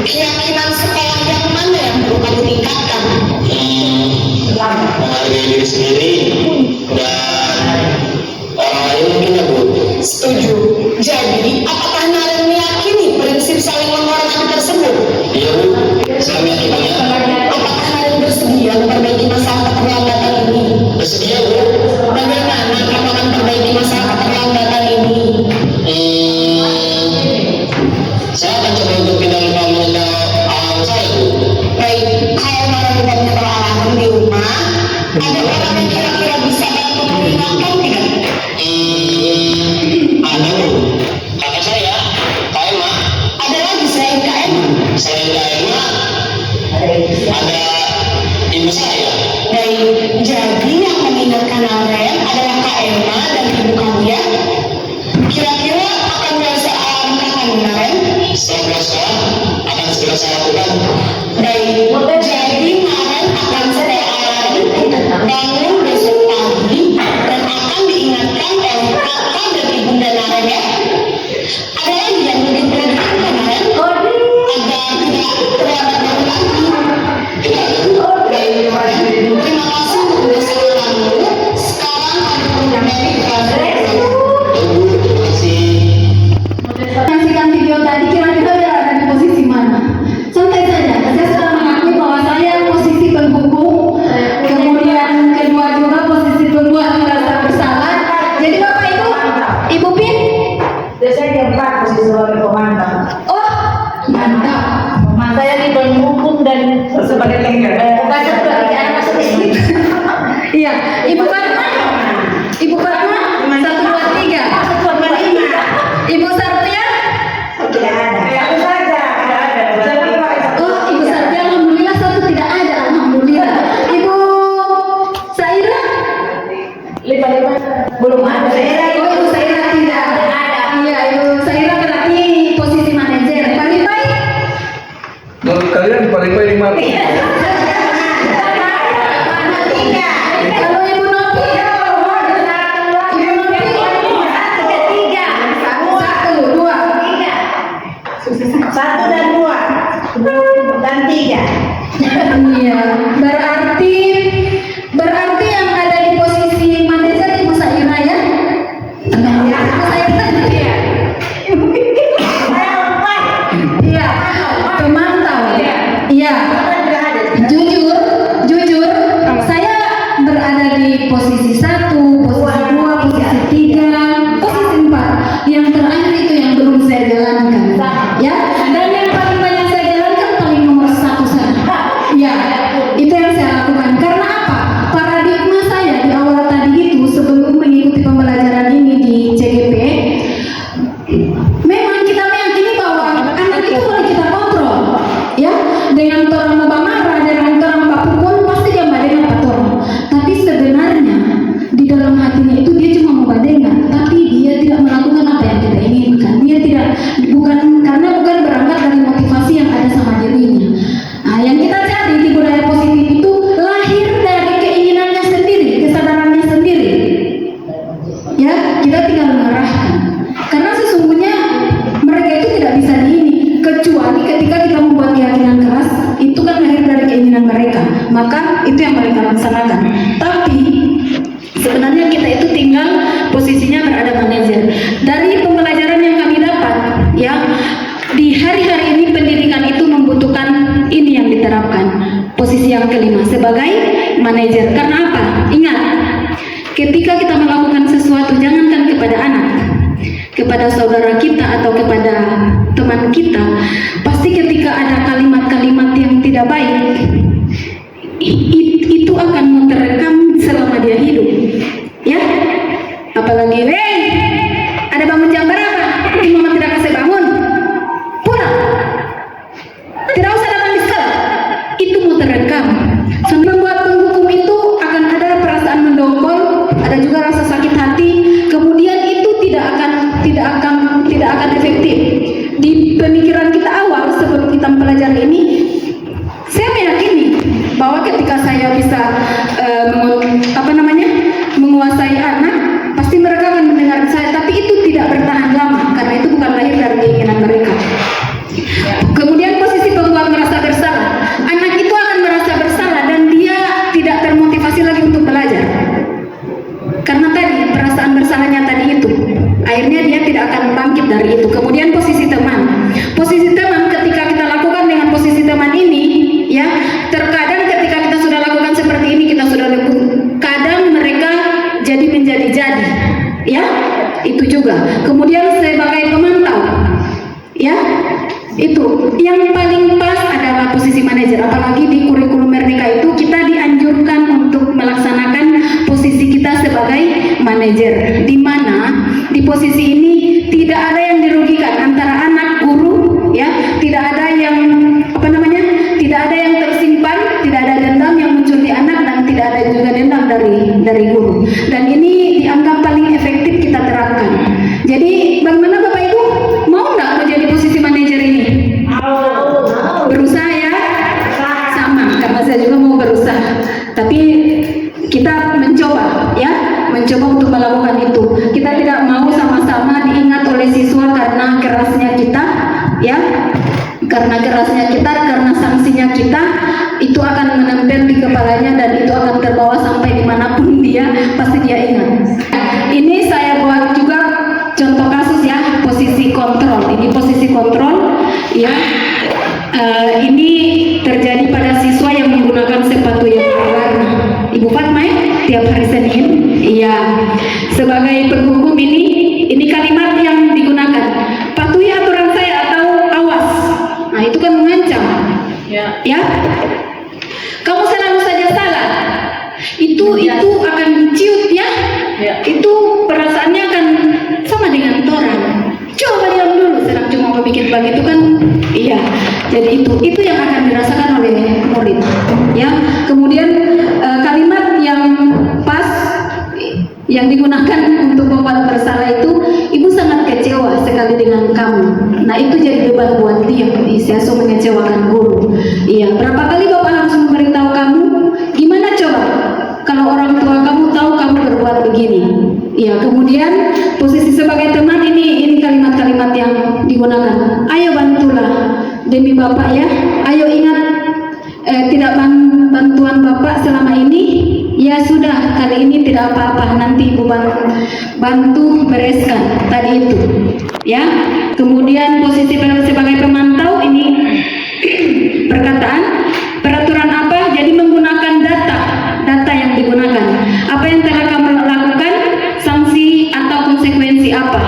keyakinan sekolah yang mana yang perlu kamu tingkatkan? Menghargai diri sendiri dan orang lain mungkin ya Bu. Setuju. Jadi, apakah Naren meyakini prinsip saling menghormati tersebut? Iya Bu, saya meyakininya. Apakah Naren bersedia memperbaiki masalah keterlambatan ini? Bersedia Bu. Bagaimana kamu akan perbaiki masalah keterlambatan ini? Saya akan coba untuk tidak lupa menyetel alarm saya Bu. Baik, kalau Naren tidak menyetel alarm di rumah, ada orang yang kira-kira bisa bantu mengingatkan tidak? Ada Bu. Kakak saya, Kak Emma. Ada lagi selain Kak Emma? Selain Kak Emma, ada ibu saya. Baik, jadi yang mengingatkan Naren adalah Kak Emma dan ibu kamu ya? Kira-kira akan biasa alarm kapan Naren? Setelah pulang sekolah akan segera saya lakukan. Baik, jadi Naren akan setel alarm bangun besok pagi dan akan diingatkan oleh kakak dan ibunda Naren ya? Ada lagi yang lebih perlu diingatkan Naren? Agar tidak terlambat bangun lagi. Tidak ada Bu. Terima kasih untuk kebersamaan kamu. Sekarang kamu kembali ke kelas. Terima kasih. Menyaksikan video tadi kira-kira dia ada di posisi mana? Santai saja, saya sudah mengakui bahwa saya posisi penghukum, kemudian kedua juga posisi pembuat merasa bersalah. Jadi Bapak Ibu Pin, Saya di 4 posisi sebagai komandan. oh mantap. Saya di penghukum dan sebagai bukan sebagai anak sedikit. Iya, Ibu Fatma, Ibu Fatma, 1, 2, 3. Ibu Sartia, Tidak ada. Aku saja ada. oh Ibu Sartia, alhamdulillah satu tidak ada, alhamdulillah. Ibu Saira, Belum ada. oh Ibu Saira tidak ada. Iya, Ibu Saira berarti posisi manajer. Pak Lipai, Menurut kalian paling baik di mana? kalau Ibu Novi, Ibu Novi, 1, 2. 1 dan 2 dan 3. Iya, berarti yang ada di posisi manajer Ibu Saira ya? Ibu Saira. Iya, pemantau. Iya. Jujur, saya berada di posisi 1, posisi 2, posisi 3, posisi 4. Yang terakhir itu yang belum saya jalankan. Ya, dan yang paling banyak saya jalankan paling nomor 1 saja. Ya, itu yang saya lakukan. Karena apa? Paradigma saya di awal tadi itu sebelum mengikuti pembelajaran ini di CGP, memang kita meyakini bahwa anak itu boleh kita kontrol, ya, dengan orang mau marah, dengan orang mau pukul, pasti dia badengan pator. Tapi sebenarnya di dalam hatinya itu dia cuma mau badengan, tapi dia tidak melakukan apa yang kita inginkan. Dia tidak bukan berangkat dari motivasi yang ada sama dirinya. Nah, yang kita cari di budaya positif itu lahir dari keinginannya sendiri, kesadarannya sendiri. Ya, kita tinggal mengarahkan. Karena sesungguhnya mereka itu tidak bisa kecuali ketika kita membuat keyakinan keras, itu kan lahir dari keinginan mereka. Maka itu yang mereka laksanakan. Tapi sebenarnya kita itu tinggal posisinya berada manajer. Dari pembelajaran yang kami dapat, ya, di hari-hari ini pendidikan itu membutuhkan ini yang diterapkan. Posisi yang kelima sebagai manajer. Karena apa? Ingat, ketika kita melakukan sesuatu, jangankan kepada anak, kepada saudara kita atau kepada teman kita, pasti ketika ada kalimat-kalimat yang tidak baik, itu akan terekam selama dia hidup. Ya, apalagi, ada bangun jam berapa? Mama tidak kasih bangun, pulang, tidak usah datang di sekolah. Itu mau terekam. Sambil membuat penghukum itu akan ada perasaan mendongkol, ada juga rasa sakit hati. Kemudian itu tidak akan efektif. Di pemikiran kita awal sebelum kita mempelajari ini, saya meyakini bahwa ketika saya bisa menguasai anak, pasti mereka akan mendengar saya akhirnya dia tidak akan bangkit dari itu. Kemudian posisi teman ketika kita lakukan dengan posisi teman ini, ya, terkadang ketika kita sudah lakukan seperti ini, kita sudah kadang mereka menjadi ya, itu juga. Kemudian sebagai pemantau, ya, itu yang paling pas adalah posisi manajer. Apalagi di kurikulum Merdeka itu kita dianjurkan untuk melaksanakan posisi kita sebagai manajer, di mana di posisi ini tidak ada yang dirugikan antara anak guru, ya, tidak ada yang tidak ada yang tersimpan, tidak ada dendam yang muncul di anak, dan tidak ada juga dendam dari guru. Dan ini dianggap paling efektif kita terapkan. Jadi bagaimana Bapak Ibu, mau nggak menjadi posisi manajer ini? Berusaha ya? Sama, karena saya juga mau berusaha. Tapi kita mencoba, ya, untuk melakukan itu. Kita tidak mau sama-sama diingat oleh siswa karena kerasnya kita, ya, karena sanksinya kita itu akan menempel di kepalanya dan itu akan terbawa sampai dimanapun dia, pasti dia ingat. Ini saya buat juga contoh kasus, ya, posisi kontrol. Ini posisi kontrol, ya. Ini terjadi pada siswa yang menggunakan sepatu yang berwarna. Ibu Fatma, tiap hari Senin, iya. Sebagai penghukum ini kalimat yang digunakan. Patuhi aturan saya atau awas. Nah, itu kan mengancam. Ya. Kamu selalu saja salah. Itu akan ciut, ya. Itu perasaannya akan sama dengan orang. Coba diam dulu, sedang cuma memikir begitu kan, iya. Jadi itu yang akan dirasakan oleh murid, ya. Kemudian kalimat yang pas yang digunakan untuk membuat bersalah itu, ibu sangat kecewa sekali dengan kamu. Nah, itu jadi beban buat dia. Saya so mengecewakan guru. Iya, berapa kali Bapak harus memberitahu kamu? Gimana coba kalau orang tua kamu tahu kamu berbuat begini? Iya, kemudian posisi sebagai teman ini kalimat-kalimat yang digunakan. Ayo bantulah demi Bapak, ya. Ayo ingat tidak bantuan Bapak selama ini. Ya sudah, kali ini tidak apa-apa, nanti Ibu bantu bereskan tadi itu, ya. Kemudian posisi sebagai pemantau ini perkataan peraturan apa? Jadi menggunakan data yang digunakan. Apa yang telah kamu lakukan, sanksi atau konsekuensi apa?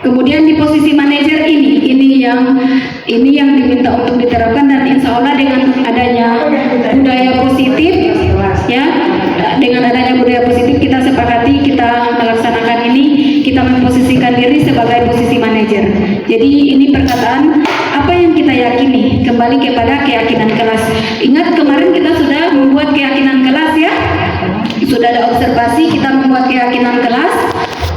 Kemudian di posisi manajer ini yang diminta untuk diterapkan, dan insya Allah dengan adanya budaya positif, ya, dengan adanya budaya positif kita sepakati kita melaksanakan ini, kita memposisikan diri sebagai posisi manajer. Jadi ini perkataan apa yang kita yakini, kembali kepada keyakinan kelas. Ingat kemarin kita sudah membuat keyakinan kelas, ya, sudah ada observasi, kita membuat keyakinan kelas.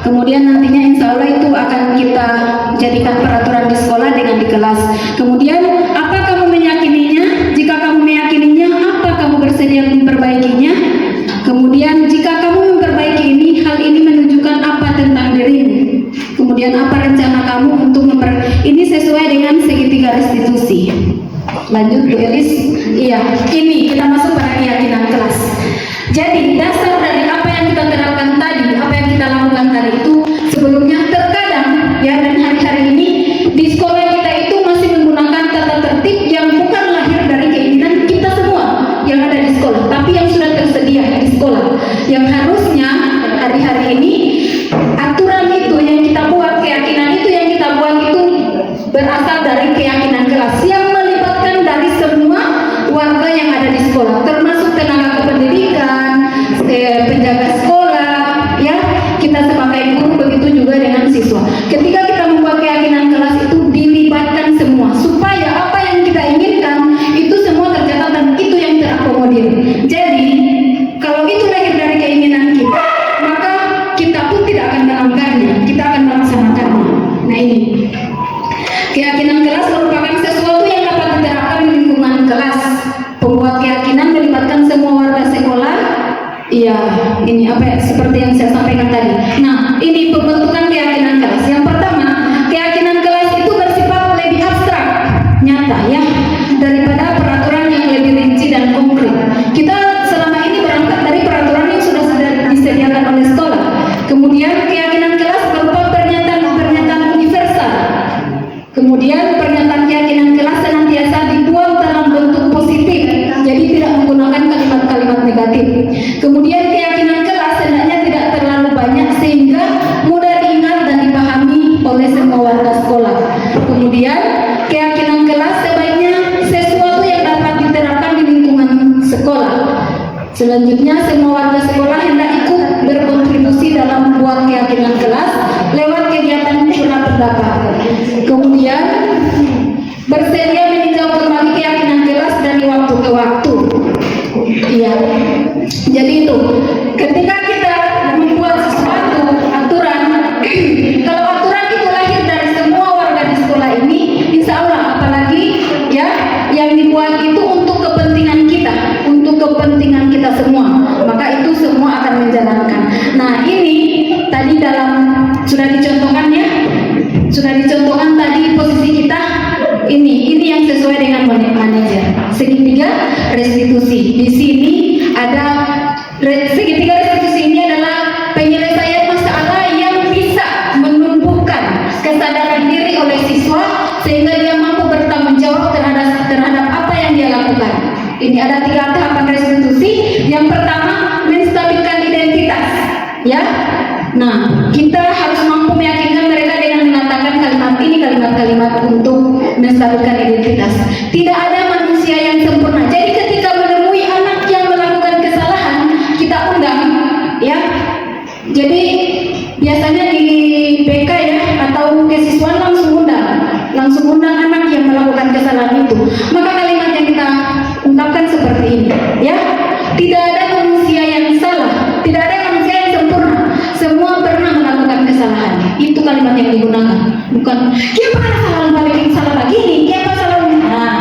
Kemudian nantinya insya Allah itu akan kita jadikan peraturan di sekolah dengan di kelas. Kemudian apa kamu meyakininya? Jika kamu meyakininya, apa kamu bersedia memperbaikinya? Kemudian jika kamu memperbaiki hal ini menunjukkan apa tentang dirimu? Kemudian apa rencana kamu untuk ini sesuai dengan segitiga restitusi. Lanjut Bu Elis. Iya, ini kita masuk pada keyakinan kelas. Jadi dasar dari apa yang kita terapkan tadi, apa yang kita lakukan tadi itu sebelumnya terkadang, ya, dan hari-hari ini di sekolah kita itu masih menggunakan tata tertib yang bukan lahir dari keinginan kita semua yang ada di sekolah, tapi yang sudah tersedia di sekolah. Yang harusnya hari-hari ini aturan itu yang kita buat, keyakinan itu yang kita buat itu berasal dari keyakinan kelas yang melibatkan dari semua warga yang ada di sekolah, termasuk tenaga kependidikan, penjaga sekolah, ya, kita sebagai guru, begitu juga dengan siswa. Ketika kita membuat keyakinan kelas itu dilibatkan semua, supaya apa yang kita inginkan itu semua tercatat dan itu yang terakomodir. Jadi kalau itu lahir dari keinginan kita, maka kita pun tidak akan melanggarnya, kita akan melaksanakannya. Nah, ini keyakinan kelas merupakan sesuatu yang dapat diterapkan di lingkungan kelas. Pembuat keyakinan melibatkan semua warga sekolah. Iya, ini apa ya, seperti yang saya sampaikan tadi. Nah, ini pembentukan keyakinan kelas. Yang pertama, keyakinan kelas itu bersifat lebih abstrak, nyata, ya, daripada peraturan yang lebih rinci dan konkret. Kita selama ini berangkat dari peraturan yang sudah disediakan oleh sekolah. Kemudian keyakinan kelas berupa pernyataan Selanjutnya, semua warga sekolah hendak ikut berkontribusi dalam membuat keyakinan kelas lewat kegiatan curah pendapat. Kemudian, bersedia meninjau kembali keyakinan kelas dari waktu ke waktu. Iya. Jadi itu, ketika kita membuat sesuatu aturan, kalau aturan itu lahir dari semua warga di sekolah ini, insya Allah, apalagi ya yang dibuat itu untuk kepentingan kita semua, maka itu semua akan menjalankan. Nah, ini tadi sudah dicontohkan tadi posisi kita ini yang sesuai dengan manajer. Segitiga restitusi. Di sini ada segitiga restitusi ini adalah penyelesaian masalah yang bisa menumbuhkan kesadaran diri oleh siswa sehingga dia mampu bertanggung jawab terhadap apa yang dia lakukan. Ini ada 3 tahapan restitusi. Yang pertama, menstabilkan identitas, ya. Nah, kita harus mampu meyakinkan mereka dengan mengatakan kalimat-kalimat untuk menstabilkan identitas. Tidak ada manusia yang sempurna. Jadi ketika menemui anak yang melakukan kesalahan, kita undang, ya. Jadi biasanya di BK ya atau kesiswaan langsung undang anak yang melakukan kesalahan itu. Maka kalimat yang kita ungkapkan seperti ini, ya. Tidak ada manusia yang salah, tidak ada manusia yang sempurna. Semua pernah melakukan kesalahan. Itu kalimat yang digunakan. Bukan, siapa salah lagi nih, siapa salah. Nah,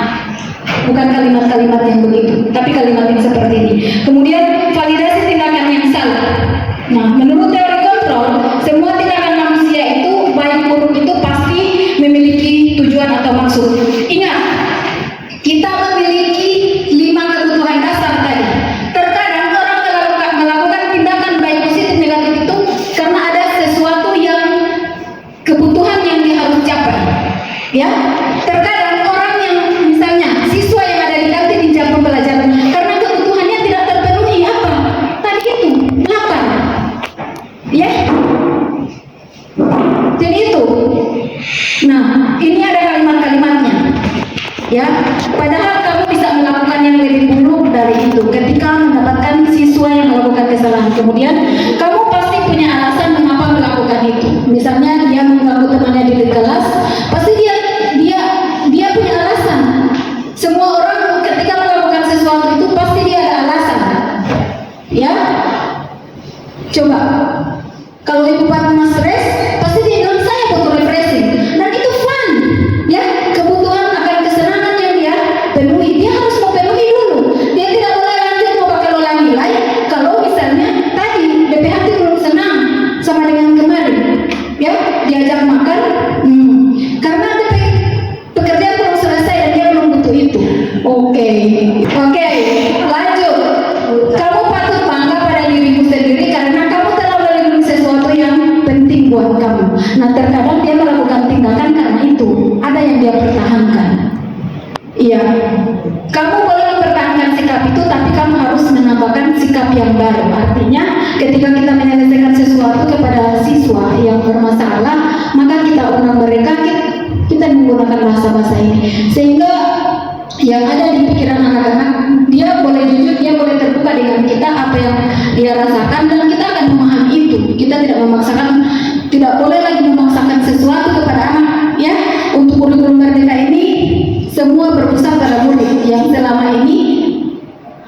bukan kalimat-kalimat yang begitu, tapi kalimat yang seperti ini. Kemudian validasi tindakan yang salah. Nah, menurut teori kontrol, semua tindakan manusia itu baik buruk itu pasti memiliki tujuan atau maksud. Ingat, kita memiliki 5 kebutuhan dasar tadi. Terkadang orang melakukan tindakan baik positif negatif itu karena ada sesuatu yang kebutuhan yang dia harus capai. Ya, terkadang orang yang misalnya siswa yang ada di kantin di jam pembelajaran karena kebutuhannya tidak terpenuhi apa? Tadi itu lapar. Ya. Jadi itu. Nah, ini ada kalimat-kalimatnya. Ya, padahal kamu bisa melakukan yang lebih buruk dari itu ketika mendapatkan siswa yang melakukan kesalahan. Kemudian kamu pasti punya alasan mengapa melakukan itu. Misalnya dia mengganggu temannya di kelas, pasti dia punya alasan. Semua orang ketika melakukan sesuatu itu pasti dia ada alasan. Ya, coba kalau ibu Fatma stres, pasti dia bilang saya butuh refreshing, dan itu fun. Ya, kebutuhan akan kesenangan yang dia penuhi, dia harus mau penuhi dulu. Dia tidak boleh lanjut mau pakai lola nilai kalau misalnya tadi DP hati belum senang sama dengan kemarin. Ya, diajak makan, karena DP pekerjaan belum selesai dan dia belum butuh itu. Oke, lanjut. Kamu patut bangga pada dirimu sendiri karena kamu telah melindungi sesuatu yang penting buat kamu. Nah, terkadang dia melakukan tindakan karena itu ada yang dia pertahankan. Iya, kamu boleh mempertahankan sikap itu, tapi kamu harus menambahkan sikap yang baru. Artinya, ketika kita menyelesaikan sesuatu kepada siswa yang bermasalah, maka kita undang mereka, kita menggunakan bahasa-bahasa ini, sehingga yang ada di pikiran anak-anak, dia boleh jujur, dia boleh terbuka dengan kita apa yang dia rasakan, dan kita akan memahami itu. Kita tidak boleh lagi memaksakan sesuatu kepada anak. Ya, untuk kurikulum merdeka ini semua berpusat pada murid yang selama ini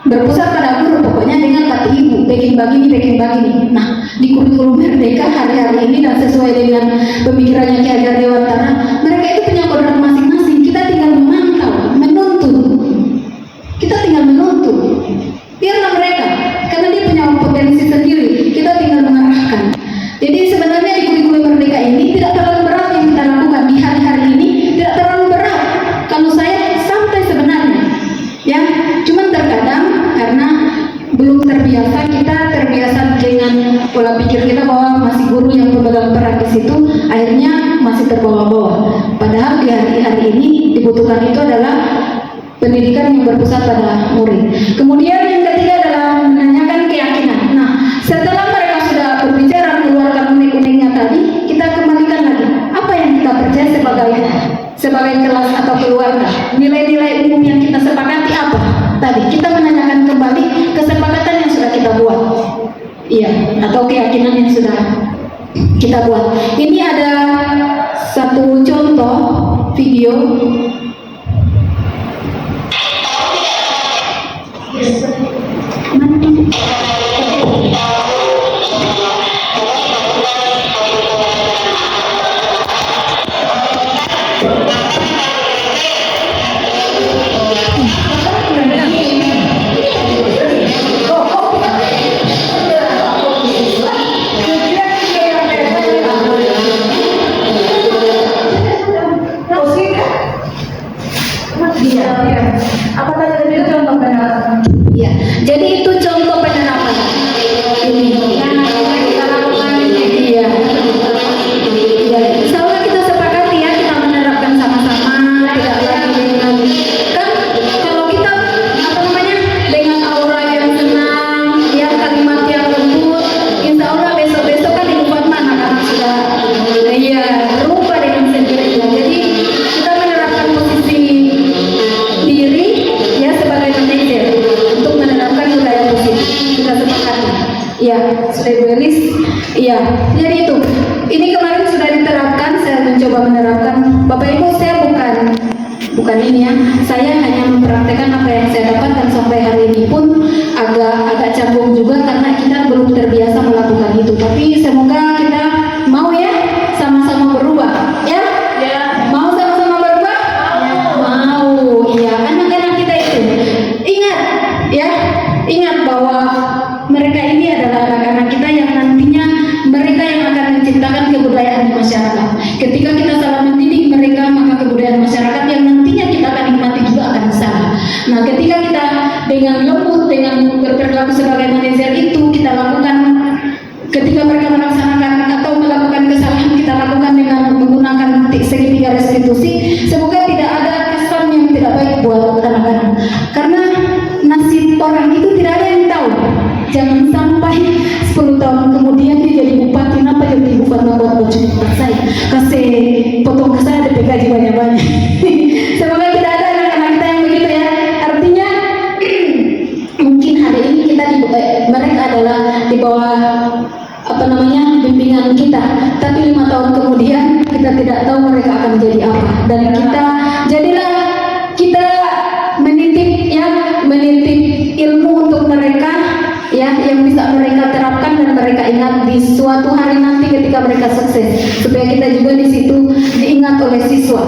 berpusat pada guru, pokoknya dengan kata ibu, bikin begini. Nah, di kurikulum merdeka hari-hari ini dan sesuai dengan pemikirannya Ki Hajar Dewantara, mereka itu punya kodrat masing-masing. Kita tinggal memantau, menuntun. Biarlah mereka, karena dia punya potensi sendiri. Kita tinggal mengarahkan. Jadi sebenarnya di kurikulum merdeka ini tidak terlalu berat yang kita lakukan di hari-hari ini, tidak terlalu berat. Kalau saya sampai sebenarnya, ya, cuman terkadang karena belum terbiasa, kita terbiasa dengan pola pikir kita bahwa masih guru yang pemegang peran di situ, akhirnya masih terbawa-bawa. Padahal di hari-hari ini dibutuhkan itu adalah pendidikan yang berpusat pada murid. Kemudian yang ketiga adalah menanyakan keyakinan. Nah, setelah mereka sudah berbicara mengeluarkan unek-uneknya tadi, kita kembalikan lagi apa yang kita percaya sebagai kelas atau keluarga. Nilai-nilai umum yang kita sepakati apa? Tadi kita menanyakan kembali kesepakatan yang Iya, atau keyakinan yang sudah kita buat. Ini ada satu contoh video. Apa tadi itu contoh penerapan? Iya, jadi itu contoh penerapan. Ini. Iya. Iya. Insya Allah kita sepakati ya, kita menerapkan sama-sama, tidak lagi dengan kan kalau kita apa namanya dengan aura yang senang, ya kalimat yang lembut, insya Allah besok-besok kan ibu Fatma anak-anak sudah berubah dengan sendirinya. Jadi kita menerapkan posisi diri ya sebagai manajer untuk menerapkan budaya positif. Kita sepakati. Ya, sudah Ibu Elis. Iya, jadi itu. Ini kemarin sudah diterapkan, saya mencoba menerapkan. Bapak Ibu, saya bukan ini ya. Saya hanya mempraktekkan apa yang saya dapatkan sampai hari ini pun agak canggung juga karena kita belum terbiasa melakukan itu. Tapi semoga kita mau ya sama-sama berubah. Ya? Mau sama-sama berubah? Mau. Iya, anak-anak kita itu. Ingat bahwa mereka ini adalah anak-anak kita yang nantinya mereka yang akan menciptakan kebudayaan di masyarakat. Ketika kita salah mendidik mereka, maka kebudayaan masyarakat yang nantinya kita akan nikmati juga akan salah. Nah, ketika kita dengan lembut, dengan berperilaku sebagai manajer itu kita lakukan ketika mereka melaksanakan atau melakukan kesalahan, kita lakukan dengan menggunakan segitiga restitusi. Semoga tidak ada kesan yang tidak baik buat anak-anak. Karena nasib orang itu tidak ada yang tahu. Jangan sampai 10 tahun kemudian dia jadi bupati, kenapa jadi Ibu Fatma buat bocor saya? Kasih potong ke saya ada gaji banyak-banyak. Semoga tidak ada anak-anak kita yang begitu ya. Artinya mungkin hari ini kita mereka adalah di bawah bimbingan kita, tapi 5 tahun kemudian kita tidak tahu mereka akan menjadi apa. Dan jadilah kita menitip ilmu untuk mereka ya, yang bisa mereka terapkan dan mereka ingat di suatu hari nanti ketika mereka sukses, supaya kita juga di situ diingat oleh siswa.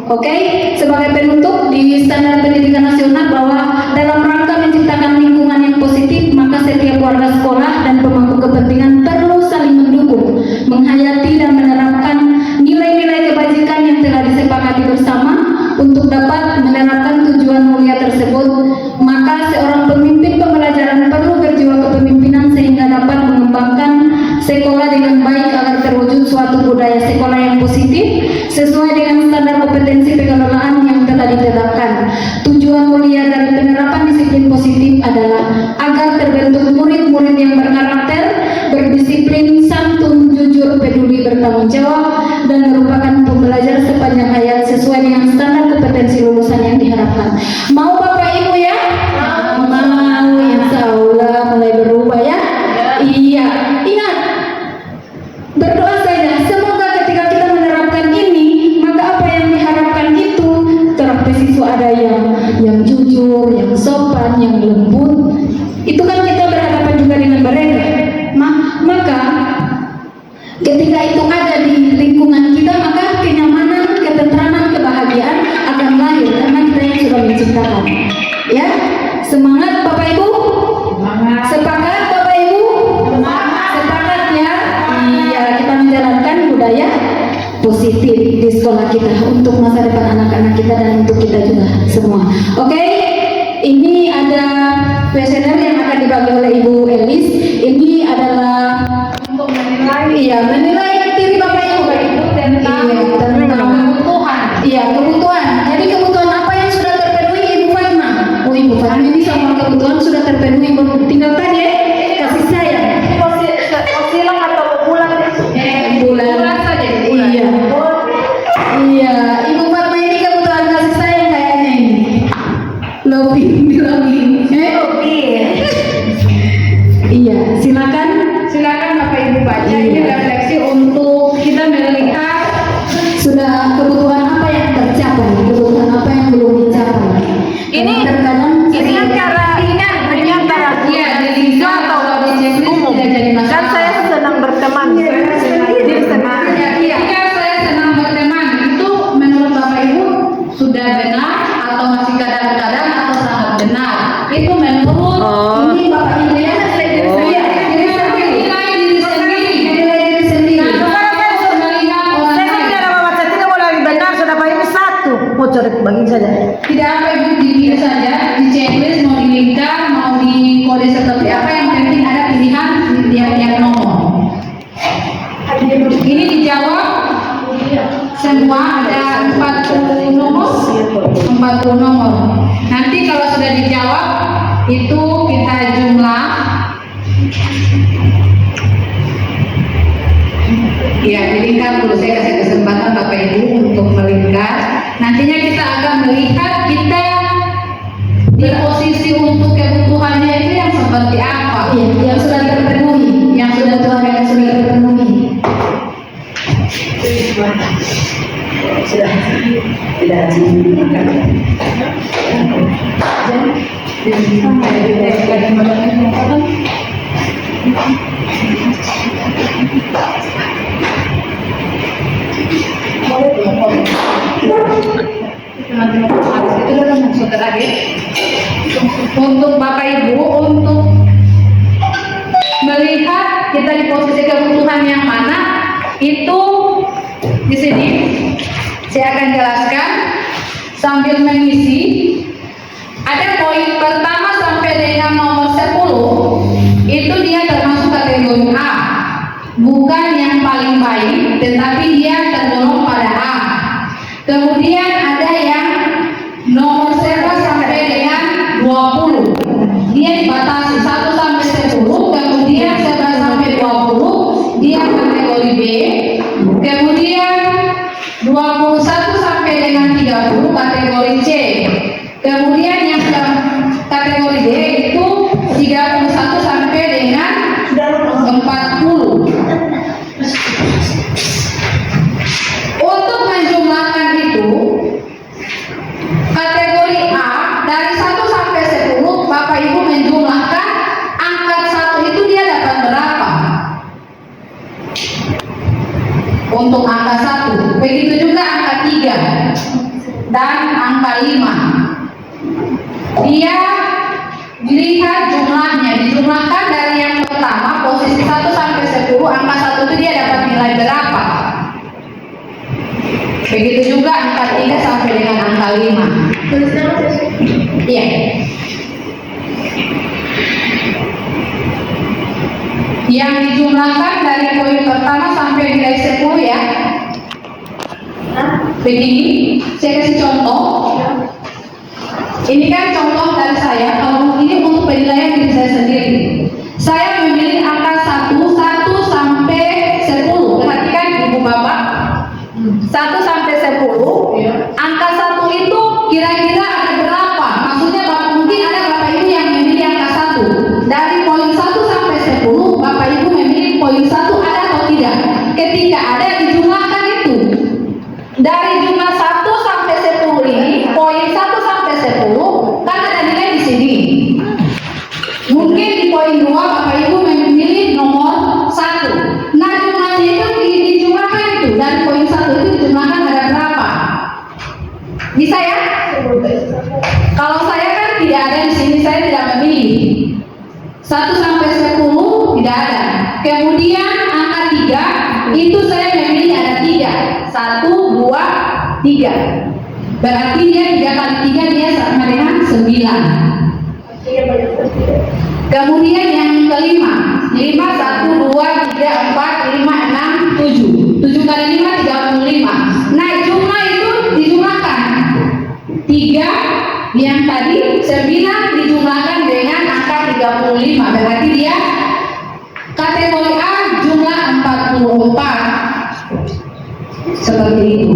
Oke? Sebagai penutup di standar pendidikan nasional bahwa dalam rangka menciptakan lingkungan yang positif, maka setiap warga sekolah dan pemangku kepentingan perlu saling mendukung, menghayati dan menerapkan nilai-nilai kebajikan yang telah disepakati bersama untuk dapat menerapkan tujuan mulia tersebut. Maka seorang pemimpin pembelajaran perlu berjiwa kepemimpinan sehingga dapat mengembangkan sekolah dengan baik agar terwujud suatu budaya sekolah yang positif sesuai dengan standar kompetensi pengelolaan yang telah ditetapkan. Tujuan mulia dari penerapan disiplin positif adalah agar terbentuk murid-murid yang berkarakter, berdisiplin, santun, jujur, peduli, bertanggung jawab, dan merupakan pembelajar sepanjang hayat sesuai dengan standar kompetensi lulusan yang diharapkan. Mau Bapak Ibu ya? Mau, insya Allah mulai berubah ya? Iya, ingat, berdoa saja. Semoga ketika kita menerapkan ini, maka apa yang diharapkan itu terapkan siswa ada yang jujur, yang sopan, yang lembut. Itu kan kita berhadapan juga dengan mereka. Maka ketika itu ada di lingkungan kita, maka kenyamanan, ketentraman, kebahagiaan akan lahir karena kita yang sudah menciptakan. Ya, semangat Bapak Ibu. Sepakat Bapak Ibu. Sepakat ya. Iya, kita menjalankan budaya positif di sekolah kita untuk masa depan anak-anak kita dan untuk kita juga semua. Oke, ini ada kuesioner yang akan dibagi oleh Ibu Elis. Ini adalah Untuk menilai menilai diri Bapak Ibu tentang kebutuhan. Kebutuhan. Jadi kebutuhan apa yang sudah terpenuhi Ibu Fatma? Oh, Ibu Fatma ini semua kebutuhan sudah terpenuhi, tinggal tadi kasih sayang. Silang atau bulan? Bulan saja. Iya, Ibu Fatma ini kebutuhan kasih sayang kayaknya ini. Lebih. Lebih. Iya, silakan. Ini terkadang kan cara ini antara Iya, jadi bisa atau di checklist umum. tidak jadi Kan masalah. saya senang berteman. Jadi senang. Jika saya senang berteman, itu menurut Bapak Ibu sudah benar atau masih kadang-kadang atau sangat benar? Itu menurut Oh. ini Bapak Indriana saya jadi Oh. saya nilai diri sendiri. nilai diri sendiri. Nah, saya melihat orang Saya lain. tidak membaca tidak boleh lebih benar sudah Pak Ibu satu. Mau coret bagi saja. Tidak apa Ibu dipilih saja, di checklist mau dilingkar, mau di kode seperti apa, yang penting ada pilihan di tiap nomor. Ini dijawab semua ada 40 nomor. 40 nomor. Nanti kalau sudah dijawab itu kita jumlah. Ya, dilingkar dulu, saya kasih kesempatan Bapak Ibu untuk melingkar. Nantinya kita akan melihat kita di posisi untuk kebutuhannya itu yang seperti apa. Iya, yang sudah terpenuhi, yang sudah Tuhan yang sudah terpenuhi. Sudah tidak Untuk Bapak Ibu, untuk melihat kita di posisi kebutuhan yang mana, itu di sini saya akan jelaskan sambil mengisi. Ada poin pertama sampai dengan nomor 10, itu dia termasuk kategori A, bukan yang paling baik, tetapi dia tergolong pada A. Kemudian ada yang nomor 11 sampai dengan 20, dia dibatasi 1 sampai 10, kemudian 11 sampai 20 dia kategori B, kemudian 21 sampai dengan 30 kategori C, kemudian yang kategori D itu 31 sampai dengan 40. Untuk menjumlahkan itu, kategori A dari 1 sampai 10, Bapak Ibu menjumlahkan angka 1 itu dia dapat berapa? Untuk angka 1, begitu juga angka 3 dan angka 5. Dia dilihat jumlahnya, dijumlahkan dari yang pertama posisi 1 sampai 10, angka 1 itu dia dapat nilai berapa? Begitu juga angka 3 sampai dengan angka 5. Iya. Yang dijumlahkan dari poin pertama sampai nilai 10 ya. Begini, saya kasih contoh. Ini kan contoh dari saya, kalau ini untuk penilaian diri saya sendiri. Saya memilih angka 1 sampai 10. Perhatikan Ibu Bapak. 1 sampai 10. Angka 1 itu kira-kira ada berapa? Maksudnya Bapak, mungkin ada Bapak Ibu yang memilih angka 1. Dari poin 1 sampai 10, Bapak Ibu memilih poin 1 ada atau tidak? Ketika ada, dijumlahkan itu. Dari jumlah 1 sampai 10 ini, poin 1 sampai 10 kan ada nilai di sini. Mungkin di poin 2 Bapak Ibu memilih nomor 1. Nah, jumlahnya itu dijumlahkan itu. Dari poin 1 itu dijumlahkan ada berapa? Bisa ya? Kalau saya kan tidak ada di sini, saya tidak memilih. 1 sampai 10 tidak ada. Kemudian angka 3 itu saya memilih ada 3. 1, 2, 3. Berarti dia 3 kali 3 dia sama dengan 9. Kemudian yang kelima, 5, 1, 2, 3, 4, 5, 6, 7. 7 kali 5, 35. Nah, jumlah itu dijumlahkan. 3 yang tadi 9 dijumlahkan dengan angka 35. Berarti dia kategori A jumlah 44. Seperti itu.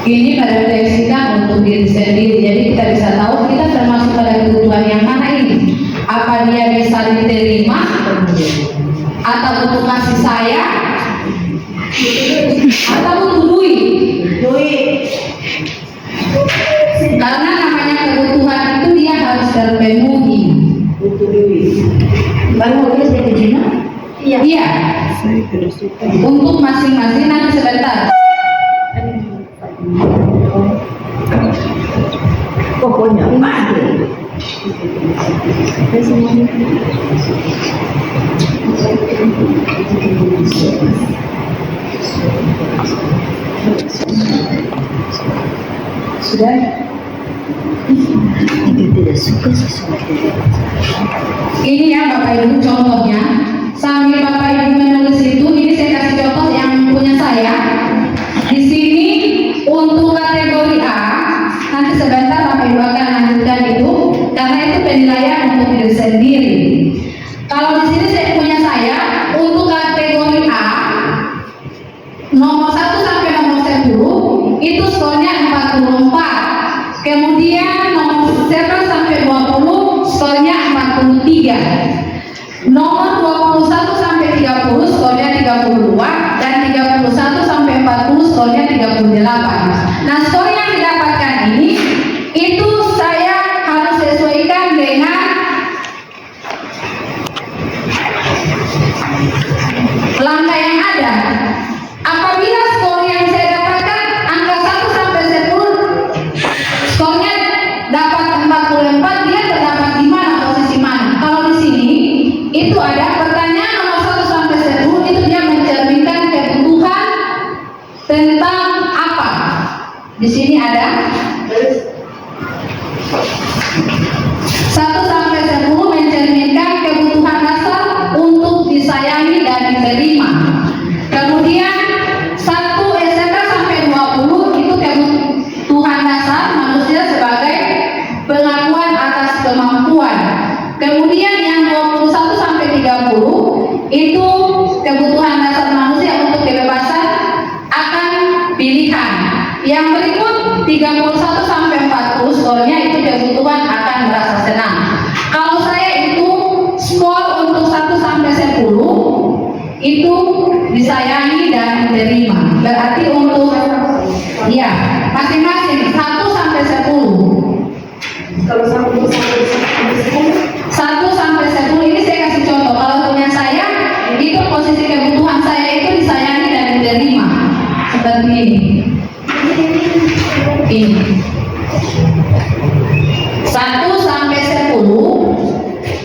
Ini merefleksikan untuk diri sendiri. Jadi kita bisa tahu kita termasuk pada kebutuhan yang mana ini. Apa dia bisa diterima atau butuh kasih sayang, atau butuh duit. Karena namanya kebutuhan itu dia harus terpenuhi. Iya. Untuk masing-masing nanti sebentar. Pokoknya Sudah? Ini ya Bapak Ibu contohnya. Sambil Bapak Ibu menulis itu, ini saya kasih contoh yang punya saya. Di sini untuk kategori A, nanti sebentar Bapak Ibu akan lanjutkan itu, karena itu penilaian untuk diri sendiri. Kalau di sini saya punya saya untuk kategori A, nomor 1 sampai nomor 10 itu skornya 44. Kemudian nomor 11 sampai 20 skornya 43. Nomor 21 sampai 30 skornya 32 dan 31 sampai 40 skornya 38. Nah, skor yang didapatkan ini itu saya harus sesuaikan dengan langkah yang ada. Apabila skor yang saya dapatkan angka 1 sampai 10 skornya dapat 44, dia terdapat di mana, posisi mana? Kalau di sini itu ada pertanyaan nomor 1 sampai 10 itu dia mencerminkan kebutuhan tentang apa? Di sini ada 1 sampai 10 mencerminkan kebutuhan dasar untuk disayangi dan diterima. Kemudian 11 sampai 20 itu kebutuhan dasar manusia sebagai pengakuan atas kemampuan. Kemudian yang 21 sampai 30 itu kebutuhan dasar manusia untuk kebebasan akan pilihan. Yang berikut 31 sampai 40 skornya itu kebutuhan akan merasa senang. Kalau saya itu skor untuk 1 sampai 10 itu disayangi dan diterima. Berarti untuk ya masing-masing 1 sampai 10. kalau 1 sampai 10 ini saya kasih contoh. Kalau punya saya itu posisi kebutuhan saya itu disayangi dan diterima seperti ini. Ini 1 sampai 10.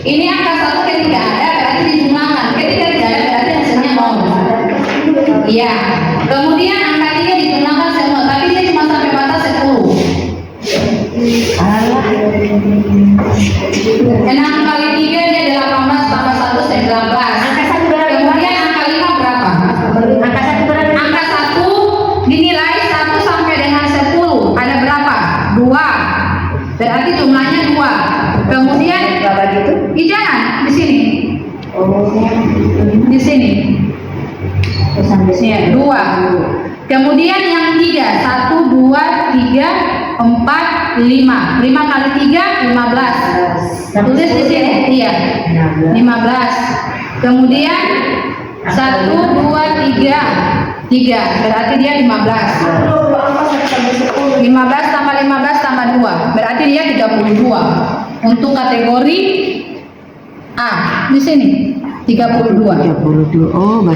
Ini angka 1 ketika ada berarti dijumlahkan. Ketika tidak ada berarti hasilnya 0. Iya. Kemudian angka 3 dijumlahkan semua, tapi dia cuma sampai batas 10. 6 kali 3 dia 18 tambah 1 19. Kemudian angka 5 berapa? Angka 1 dinilai 1 sampai dengan 10 ada berapa? 2. Berarti jumlahnya 2. Kemudian jangan di sini. Di sini. Ya, 2. Kemudian yang 3 1 2 3 4 5. 5 kali 3 15. Tulis di sini. Iya. 15. Kemudian 1 2 3 berarti dia 15. 15 tambah 15 tambah 2 berarti dia 32. Untuk kategori A di sini 32.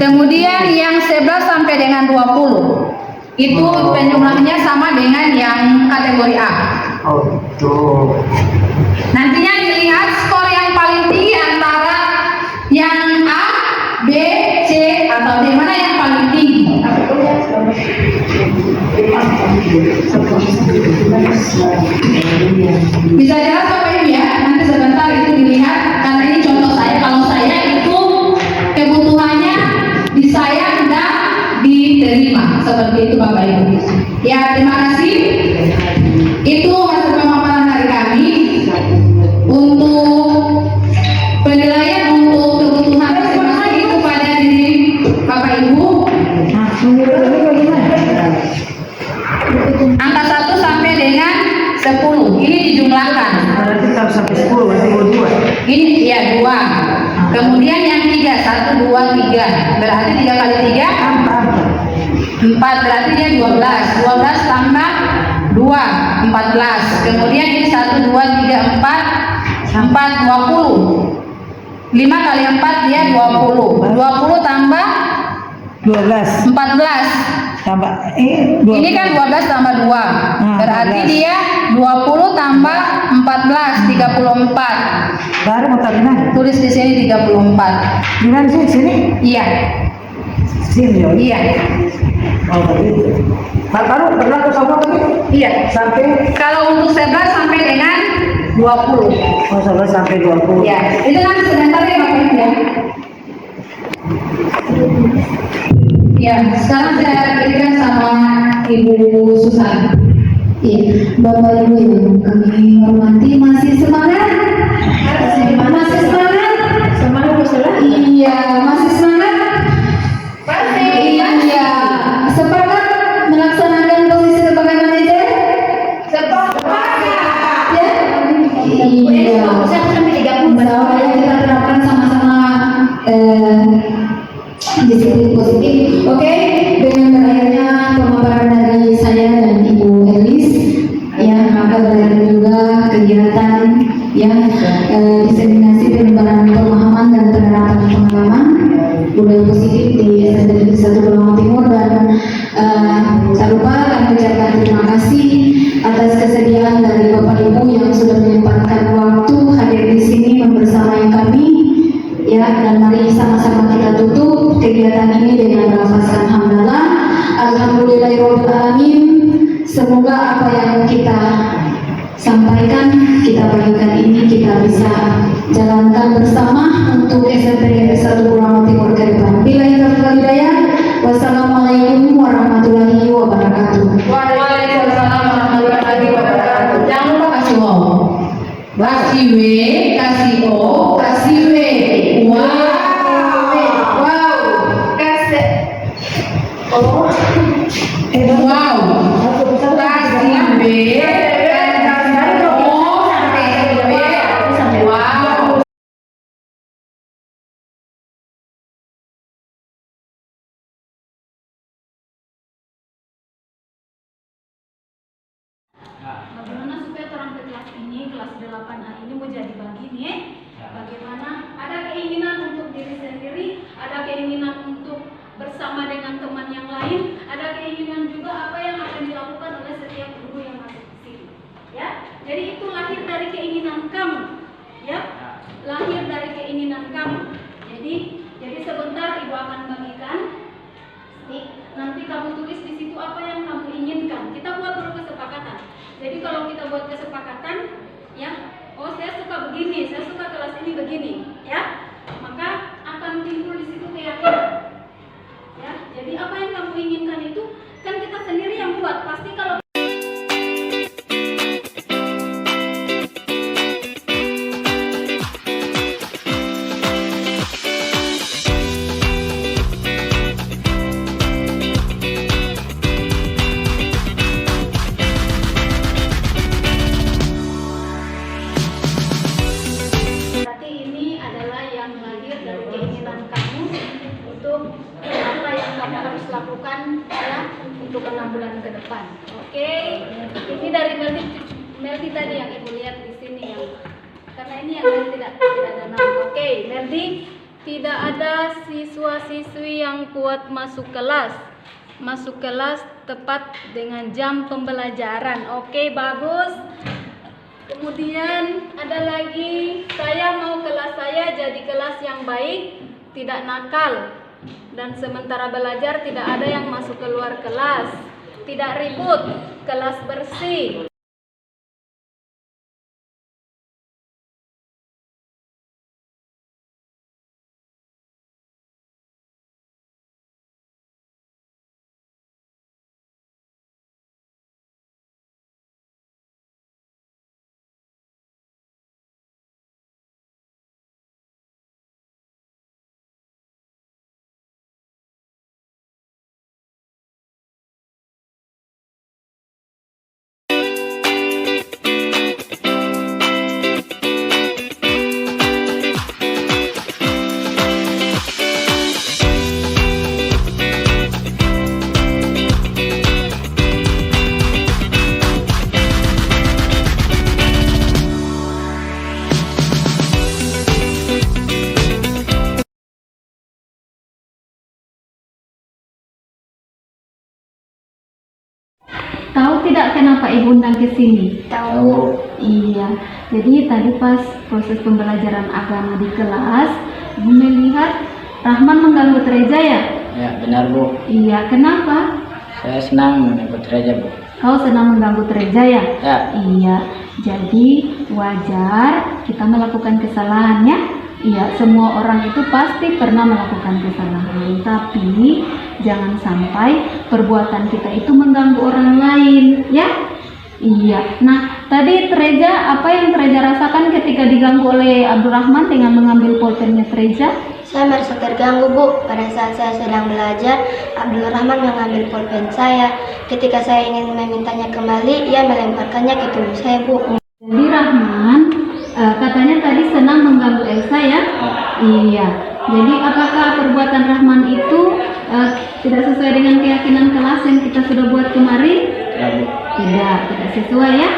Kemudian yang 11 sampai dengan 20 itu penjumlahnya sama dengan yang kategori A. Nantinya dilihat skor yang paling tinggi antara yang A, B, C atau D, mana yang paling tinggi. Bisa jelas Bapak Ibu ya, nanti sebentar itu dilihat karena ini contoh saya. Kalau saya itu kebutuhannya disayang dan diterima seperti itu Bapak Ibu. Ya terima kasih. Itu hasil pemaparan dari kami untuk penilaian untuk kebutuhan masing-masing itu pada diri Bapak Ibu. Angka 1 sampai dengan 10 ini dijumlahkan. berarti kalau sampai 10 berarti 2. Ini ya 2. Kemudian yang 3 1 2 3. Berarti 3 kali 3 4, berarti dia 12. 12 tambah 2 14. Kemudian ini 1 2 3 4 20. 5 kali 4 dia 20. 20 tambah 12 14. tambah Ini kan 12 tambah 2. Berarti 14. dia 20 tambah 14 34. baru mau tarik Tulis di sini 34. di mana sini Iya. sini ya. Iya. Oh begitu. Baru berlaku sama tadi Iya. sampai Kalau untuk 11 sampai dengan 20. oh sampai 20. Ya, itu kan sebentar ya Bapak Ibu ya. Ya, sekarang saya berikan sama Ibu Susan. Iya, Bapak Ibu yang kami hormati, masih semangat? Masih semangat? Semangat masalah. Iya, masih semangat? Iya, sepakat melaksanakan posisi sebagai manajer? Ya? Iya. Bahwa kita terapkan sama-sama disiplin positif. Oke, dengan berakhirnya pemaparan dari saya dan Ibu Elis, ya maka berakhir juga kegiatan ya diseminasi penyebaran pemahaman dan penerapan pengalaman budaya positif di SMP Negeri 1 Pulau Timur, dan tak lupa kami ucapkan terima kasih atas kesediaan dari Bapak Ibu yang sudah menyempatkan waktu hadir di sini membersamai kami. Ya, dan mari sama-sama kita tutup kegiatan ini dengan melafazkan hamdalah. Alhamdulillahirabbil alamin. Semoga apa yang kita sampaikan, kita bagikan ini kita bisa jalankan bersama untuk SMP Negeri 1 Pulau Timur ke depan. Billahi taufiq wal hidayah. Wassalamualaikum warahmatullahi wabarakatuh. Waalaikumsalam warahmatullahi wabarakatuh. Jangan lupa kasih wow. Kasih W, kasih O, kasih W. Wow. Wow. Kasih O. Wow. Kasih W, kasih O, sampai W. Wow. Bagaimana supaya orang ke kelas ini, kelas 8A ini mau jadi begini ya? Bagaimana ada keinginan untuk diri sendiri, ada keinginan untuk bersama dengan teman yang lain, ada keinginan juga apa yang akan dilakukan oleh setiap guru yang masuk ke sini. Ya, jadi itu lahir dari keinginan kamu, ya, lahir dari keinginan kamu. Jadi sebentar ibu akan bagikan. Nanti kamu tulis di situ apa yang kamu inginkan. Kita buat dulu kesepakatan. Jadi kalau kita buat kesepakatan, ya, oh saya suka begini, saya suka kelas ini begini, ya, maka akan timbul di situ keyakinan. Ya, jadi apa yang kamu inginkan itu kan kita sendiri yang buat. Pasti kalau lakukan ya untuk 6 bulan ke depan. Oke, ini dari Meldi tadi yang ibu lihat di sini ya. Karena ini yang lain tidak ada nama. Oke, Meldi, tidak ada siswa-siswi yang kuat masuk kelas tepat dengan jam pembelajaran. Oke, bagus. Kemudian ada lagi, saya mau kelas saya jadi kelas yang baik, tidak nakal. Dan sementara belajar tidak ada yang masuk keluar kelas, tidak ribut, kelas bersih. tahu tidak kenapa Ibu undang ke sini? Tahu. Iya, jadi tadi pas proses pembelajaran agama di kelas, Ibu melihat Rahman mengganggu Treja ya? Ya, benar Bu. Iya, kenapa? Saya senang mengganggu Treja Bu. Kau senang mengganggu Treja ya? Ya. Iya, jadi wajar kita melakukan kesalahan ya? Iya, semua orang itu pasti pernah melakukan kesalahan, tapi jangan sampai perbuatan kita itu mengganggu orang lain, ya? Iya. Nah, tadi Treja, apa yang Treja rasakan ketika diganggu oleh Abdurrahman dengan mengambil pulpennya Treja? Saya merasa terganggu, Bu. Pada saat saya sedang belajar, Abdurrahman mengambil pulpen saya. Ketika saya ingin memintanya kembali, ia melemparkannya ke tubuh saya, Bu. Jadi Rahman katanya tadi senang mengganggu Elsa ya? Iya. Jadi apakah perbuatan Rahman itu tidak sesuai dengan keyakinan kelas yang kita sudah buat kemarin? Ya Bu. Tidak sesuai ya?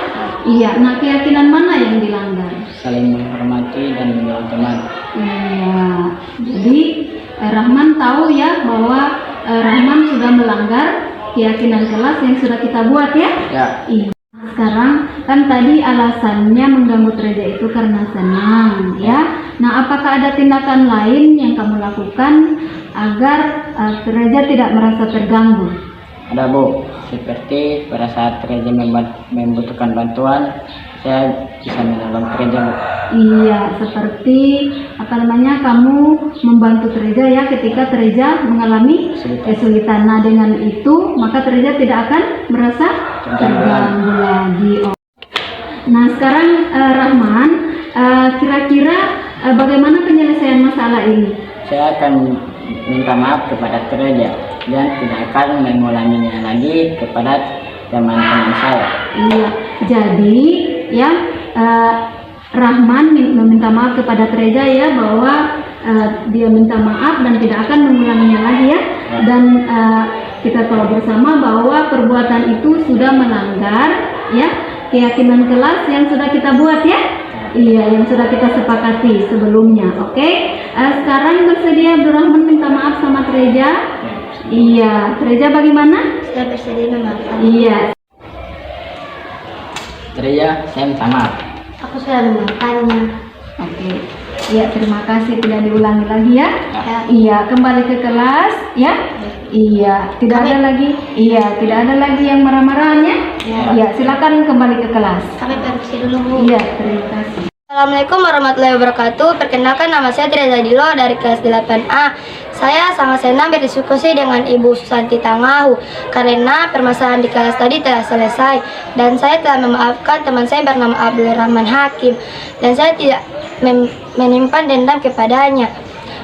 Iya. Nah, keyakinan mana yang dilanggar? Saling menghormati dan menjauhi teman. Iya. Jadi Rahman tahu ya bahwa Rahman sudah melanggar keyakinan kelas yang sudah kita buat ya? Ya. Iya. Sekarang kan tadi alasannya mengganggu Treja itu karena senang ya. Nah, apakah ada tindakan lain yang kamu lakukan agar Treja tidak merasa terganggu? Ada Bu. Seperti pada saat Treja membutuhkan bantuan, saya bisa menolong Treja Bu. Iya, seperti kamu membantu Treja ya ketika Treja mengalami kesulitan. Nah, dengan itu maka Treja tidak akan merasa terganggu lagi. Nah, sekarang Rahman, kira-kira bagaimana penyelesaian masalah ini? Saya akan minta maaf kepada Treja dan tidak akan mengulanginya lagi kepada teman-teman saya. Iya, jadi ya Rahman meminta maaf kepada Treja ya bahwa dia minta maaf dan tidak akan mengulanginya lagi ya. Dan kita tahu bersama bahwa perbuatan itu sudah melanggar ya keyakinan kelas yang sudah kita buat ya. Iya, yang sudah kita sepakati sebelumnya. Oke. Sekarang bersedia Abdurrahman minta maaf sama Treja? Iya, Treja bagaimana? Saya bersedia memaafkan. Iya. Treja, saya minta maaf. Aku sudah memaafkannya. Oke. Ya, terima kasih, tidak diulangi lagi ya. Ya. Iya, kembali ke kelas ya. Iya, tidak ada lagi. Iya, tidak ada lagi yang marah-marahan ya. Iya, silakan kembali ke kelas. Kami permisi dulu, Bu. Iya, terima kasih. Assalamualaikum warahmatullahi wabarakatuh. Perkenalkan, nama saya Treja Dilo dari kelas 8A. Saya sangat senang berdiskusi dengan Ibu Susanti Tangahu karena permasalahan di kelas tadi telah selesai dan saya telah memaafkan teman saya bernama Abdurrahman Hakim dan saya tidak menyimpan dendam kepadanya.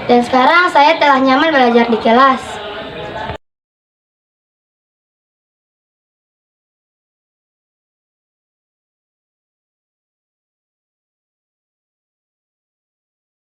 Dan sekarang saya telah nyaman belajar di kelas.